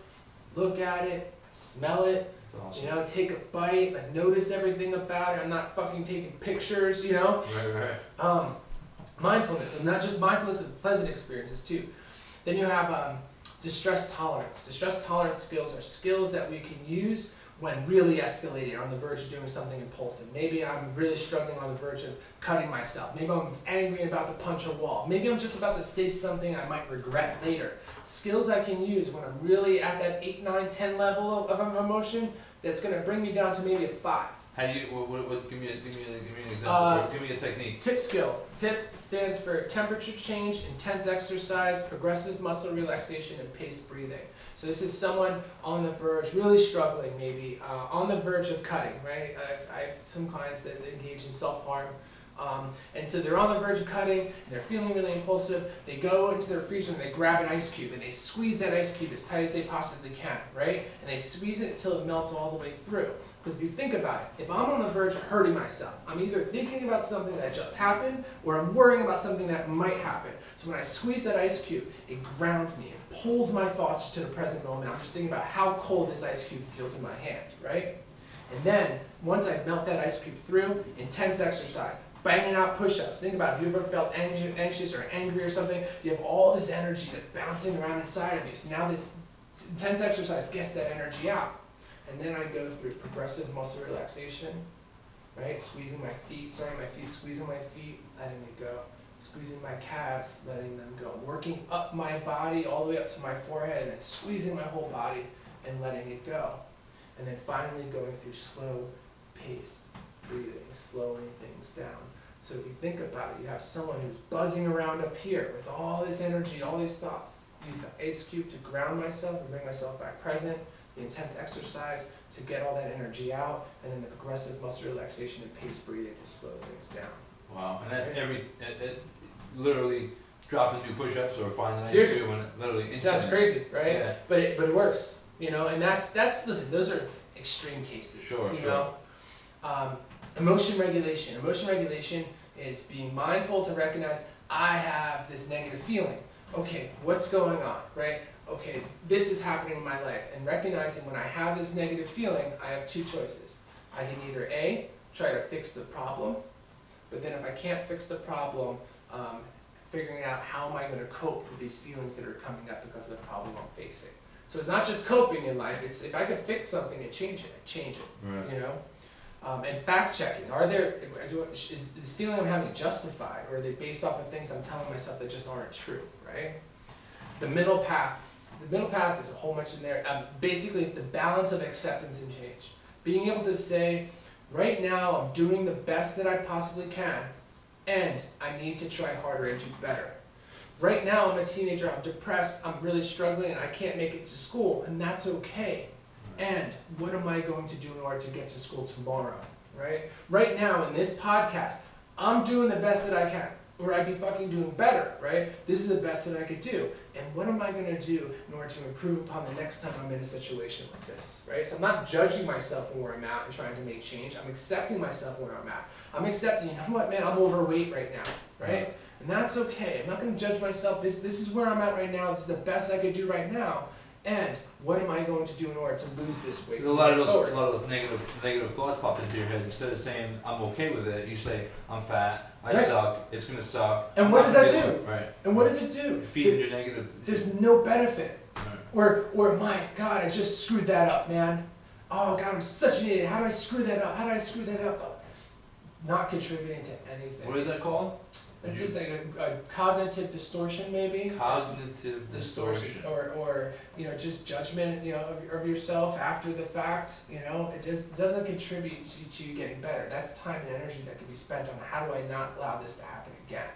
A: look at it, smell it, awesome. You know, take a bite, like notice everything about it. I'm not fucking taking pictures, you know?
B: Right.
A: Mindfulness, and not just mindfulness of pleasant experiences too. Then you have distress tolerance. Distress tolerance skills are skills that we can use when really escalated, on the verge of doing something impulsive. Maybe I'm really struggling on the verge of cutting myself. Maybe I'm angry and about to punch a wall. Maybe I'm just about to say something I might regret later. Skills I can use when I'm really at that 8, 9, 10 level of emotion that's gonna bring me down to maybe a 5.
B: How do you, give me an example, give me a technique.
A: Tip skill. TIP stands for temperature change, intense exercise, progressive muscle relaxation, and paced breathing. So this is someone on the verge, really struggling maybe, on the verge of cutting, right? I have some clients that engage in self-harm. And so they're on the verge of cutting, and they're feeling really impulsive. They go into their freezer and they grab an ice cube, and they squeeze that ice cube as tight as they possibly can, right? And they squeeze it until it melts all the way through. Because if you think about it, if I'm on the verge of hurting myself, I'm either thinking about something that just happened, or I'm worrying about something that might happen. So when I squeeze that ice cube, it grounds me, it pulls my thoughts to the present moment. I'm just thinking about how cold this ice cube feels in my hand, right? And then, once I melt that ice cube through, intense exercise, banging out push-ups. Think about it, have you ever felt anxious or angry or something? You have all this energy that's bouncing around inside of you. So now this intense exercise gets that energy out. And then I go through progressive muscle relaxation, right? Squeezing my feet, squeezing my feet, letting it go. Squeezing my calves, letting them go. Working up my body all the way up to my forehead, and then squeezing my whole body and letting it go. And then finally going through slow paced breathing, slowing things down. So if you think about it, you have someone who's buzzing around up here with all this energy, all these thoughts. Use the ice cube to ground myself and bring myself back present. The intense exercise to get all that energy out, and then the progressive muscle relaxation and paced breathing to slow things down.
B: Wow, and that's literally dropping 2 push-ups or finding an
A: Seriously,
B: when it literally.
A: It sounds crazy, right?
B: Yeah.
A: But it works, you know. And that's listen. Those are extreme cases.
B: Sure,
A: you know. Emotion regulation. Emotion regulation is being mindful to recognize I have this negative feeling. Okay, what's going on, right? Okay, this is happening in my life, and recognizing when I have this negative feeling, I have 2 choices. I can either A, try to fix the problem, but then if I can't fix the problem, figuring out how am I going to cope with these feelings that are coming up because of the problem I'm facing. So it's not just coping in life, it's if I can fix something and change it, right. You know? And fact checking, is this feeling I'm having justified, or are they based off of things I'm telling myself that just aren't true, right? The middle path is a whole bunch in there. Basically, the balance of acceptance and change. Being able to say, right now I'm doing the best that I possibly can, and I need to try harder and do better. Right now I'm a teenager, I'm depressed, I'm really struggling, and I can't make it to school, and that's okay. And what am I going to do in order to get to school tomorrow, right? Right now in this podcast, I'm doing the best that I can, or I'd be fucking doing better, right? This is the best that I could do. And what am I gonna do in order to improve upon the next time I'm in a situation like this, right? So I'm not judging myself where I'm at and trying to make change. I'm accepting myself where I'm at. I'm accepting, you know what, man, I'm overweight right now, right? And that's okay. I'm not gonna judge myself. This is where I'm at right now. This is the best I could do right now. And what am I going to do in order to lose this weight?
B: There's a lot of those negative thoughts pop into your head. Instead of saying I'm okay with it, you say I'm fat, I suck, it's gonna suck.
A: And what does that do?
B: Right.
A: And what does it do?
B: You're feeding your negative.
A: There's no benefit.
B: Right.
A: Or my God, I just screwed that up, man. Oh God, I'm such an idiot. How did I screw that up? How did I screw that up? Not contributing to anything.
B: What is that called?
A: It's just like a cognitive distortion, maybe.
B: Cognitive distortion.
A: Or you know, just judgment, you know, of yourself after the fact. You know, it just doesn't contribute to you getting better. That's time and energy that can be spent on how do I not allow this to happen again,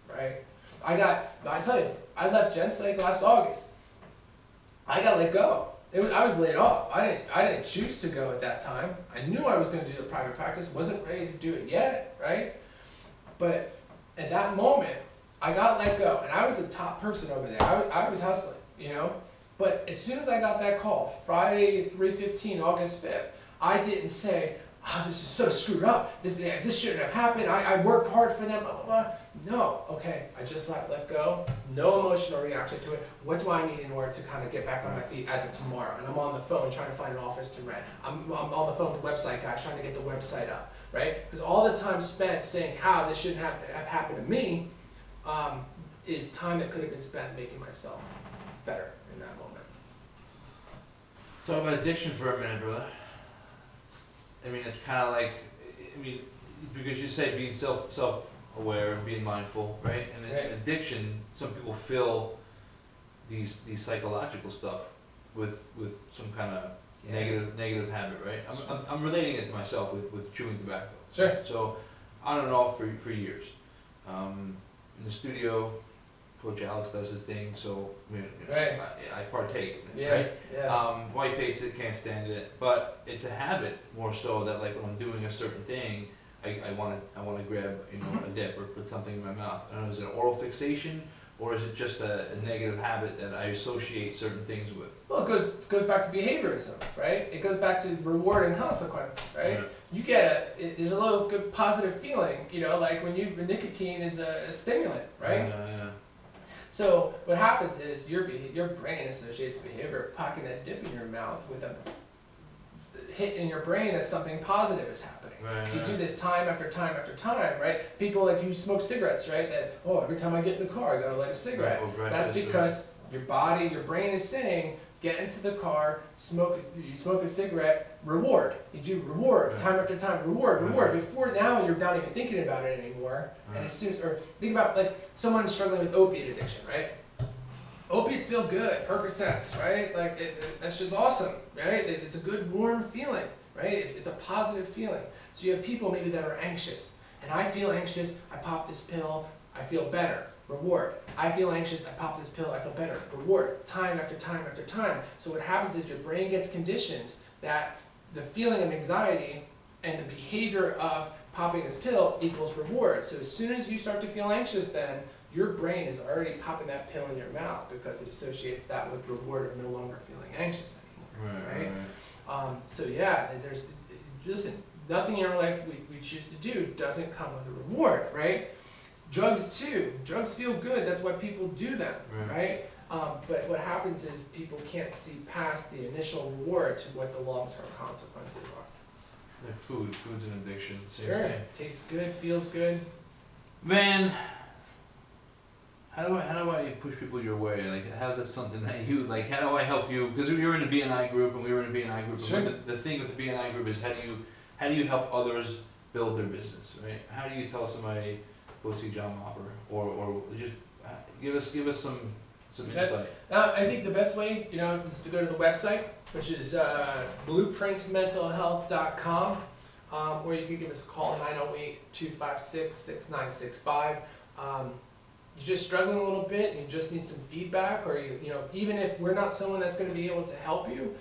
A: right? I tell you, I left Gen Psych last August. I got let go. I was laid off. I didn't choose to go at that time. I knew I was going to do the private practice. Wasn't ready to do it yet, right? But at that moment, I got let go, and I was a top person over there. I was hustling, you know? But as soon as I got that call, Friday, 3/15, August 5th, I didn't say, oh, this is so screwed up. This shouldn't have happened. I worked hard for them, blah, blah, blah. No, okay, I just let go. No emotional reaction to it. What do I need in order to kind of get back on my feet as of tomorrow? And I'm on the phone trying to find an office to rent. I'm on the phone with the website guys trying to get the website up, right? Because all the time spent saying how this shouldn't have happened to me is time that could have been spent making myself better in that moment.
B: Talk about addiction for a minute, brother. I mean, it's kind of like, because you say being self-aware and being mindful, right? And in addiction, some people fill these psychological stuff with some kind of negative habit, right? I'm relating it to myself with chewing tobacco.
A: Sure.
B: So, on and off for years. In the studio, Coach Alex does his thing, so
A: Right.
B: I partake in it,
A: Yeah.
B: right?
A: Yeah.
B: Wife hates it, can't stand it, but it's a habit more so that like when I'm doing a certain thing, I want to grab a dip or put something in my mouth. I don't know, is it an oral fixation or is it just a negative habit that I associate certain things with?
A: Well, it goes back to behaviorism, right? It goes back to reward and consequence, right?
B: Yeah.
A: You get there's a little good positive feeling, like when nicotine is a stimulant, right?
B: Yeah.
A: So what happens is your brain associates behavior, pocking that dip in your mouth with a hit in your brain that something positive is happening.
B: Right,
A: You do this time after time after time, right? People like you smoke cigarettes, right? That every time I get in the car, I gotta light a cigarette. That's because your brain is saying, get into the car, you smoke a cigarette, reward. You do reward time after time, reward. Before now, you're not even thinking about it anymore. And as soon as, or think about like someone struggling with opiate addiction, right? Opiates feel good, Percocets, right? Like that shit's awesome, right? It's a good warm feeling, right? It's a positive feeling. So you have people maybe that are anxious, and I feel anxious, I pop this pill, I feel better, reward. I feel anxious, I pop this pill, I feel better, reward. Time after time after time. So what happens is your brain gets conditioned that the feeling of anxiety and the behavior of popping this pill equals reward. So as soon as you start to feel anxious then, your brain is already popping that pill in your mouth because it associates that with reward of no longer feeling anxious anymore, right? So yeah, listen, nothing in our life we choose to do doesn't come with a reward, right? Drugs too. Drugs feel good. That's why people do them, right? But what happens is people can't see past the initial reward to what the long-term consequences are.
B: Like food's an addiction.
A: Sure. Tastes good, feels good.
B: Man, how do I push people your way? Like, how's that something that you like? How do I help you? Because we were in a BNI group, and we were in a BNI group.
A: Sure.
B: And the thing with the BNI group is how do you help others build their business, right? How do you tell somebody go see John Mopper, or just give us some insight?
A: I think the best way, is to go to the website, which is blueprintmentalhealth.com, or you can give us a call 908-256-6965. You're just struggling a little bit and you just need some feedback, or even if we're not someone that's going to be able to help you,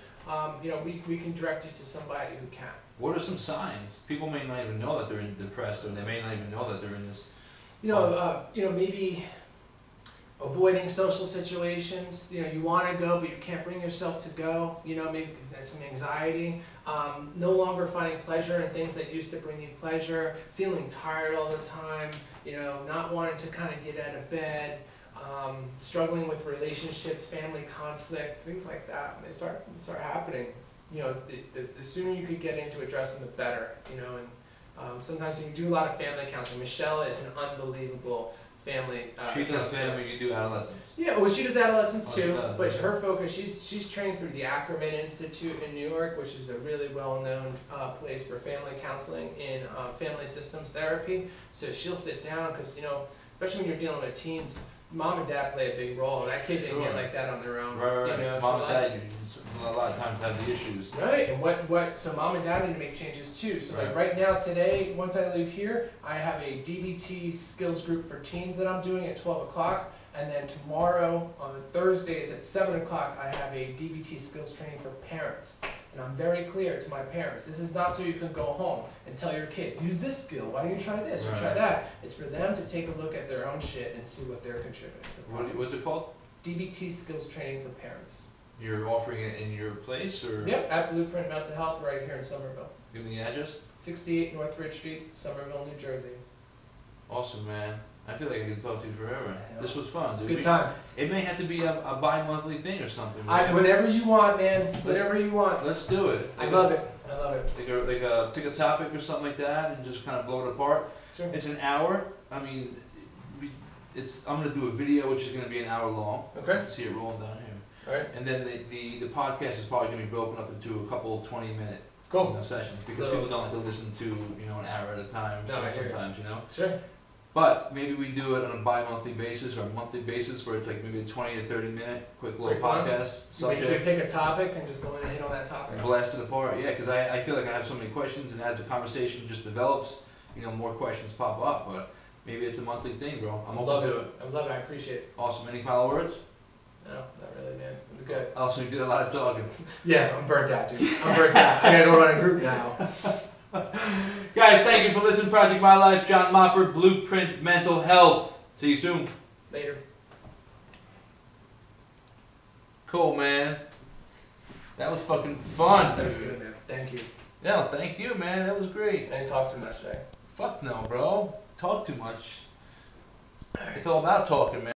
A: we can direct you to somebody who can.
B: What are some signs? People may not even know that they're depressed, or they may not even know that they're in this.
A: Maybe avoiding social situations. You want to go, but you can't bring yourself to go. Maybe there's some anxiety. No longer finding pleasure in things that used to bring you pleasure. Feeling tired all the time. Not wanting to kind of get out of bed. Struggling with relationships, family conflict, things like that. When they start happening, the sooner you could get into addressing, the better. And sometimes when you do a lot of family counseling, Michelle is an unbelievable family
B: She does
A: counselor.
B: family, you do adolescents.
A: Yeah, well, she does adolescents too, but
B: okay.
A: her focus, she's trained through the Ackerman Institute in New York, which is a really well-known place for family counseling in family systems therapy. So she'll sit down, because especially when you're dealing with teens, mom and dad play a big role. That kid didn't get like that on their own.
B: Right. Mom and dad, a lot of times have the issues.
A: Right, and so mom and dad need to make changes too. So like right now, today, once I leave here, I have a DBT skills group for teens that I'm doing at 12 o'clock. And then tomorrow, on Thursdays at 7 o'clock, I have a DBT skills training for parents. And I'm very clear to my parents, this is not so you can go home and tell your kid, use this skill, why don't you try this or try that. It's for them to take a look at their own shit and see what they're contributing to the problem.
B: What's it called?
A: DBT skills training for parents.
B: You're offering it in your place, or?
A: Yep, at Blueprint Mental Health right here in Somerville.
B: Give me the address.
A: 68 North Bridge Street, Somerville, New Jersey.
B: Awesome, man. I feel like I could talk to you forever. This was fun.
A: It's a good time.
B: It may have to be a bi-monthly thing or something.
A: Whenever you want, man. Whenever you want.
B: Let's do it.
A: I love it.
B: Pick a topic or something like that and just kind of blow it apart.
A: Sure.
B: It's an hour. I mean, I'm going to do a video which is going to be an hour long.
A: Okay.
B: See it rolling down here.
A: All right.
B: And then the podcast is probably going to be broken up into a couple 20-minute
A: cool.
B: sessions, because people don't like to listen to an hour at a time.
A: No, I hear you.
B: Sometimes.
A: Sure.
B: But maybe we do it on a bi-monthly basis or a monthly basis where it's like maybe a 20 to 30 minute quick little
A: Quick one.
B: podcast
A: We
B: subject.
A: pick a topic and just go in and hit on that topic.
B: Blast it apart, yeah, because I feel like I have so many questions, and as the conversation just develops, you know, more questions pop up. But maybe it's a monthly thing, bro. I'm
A: I
B: open
A: love
B: to
A: it.
B: it.
A: I love it. I appreciate it.
B: Awesome. Any final words?
A: No, not really, man. I'm good.
B: Also, you did a lot of talking.
A: Yeah, I'm burnt out, dude. I'm burnt out. I gotta go run a group now.
B: Guys, thank you for listening to Project My Life. John Mopper, Blueprint Mental Health. See you soon.
A: Later.
B: Cool, man. That was fucking fun.
A: That was good, man. Thank you.
B: Yeah, thank you, man. That was great.
A: I didn't talk too much today.
B: Fuck no, bro. Talk too much. It's all about talking, man.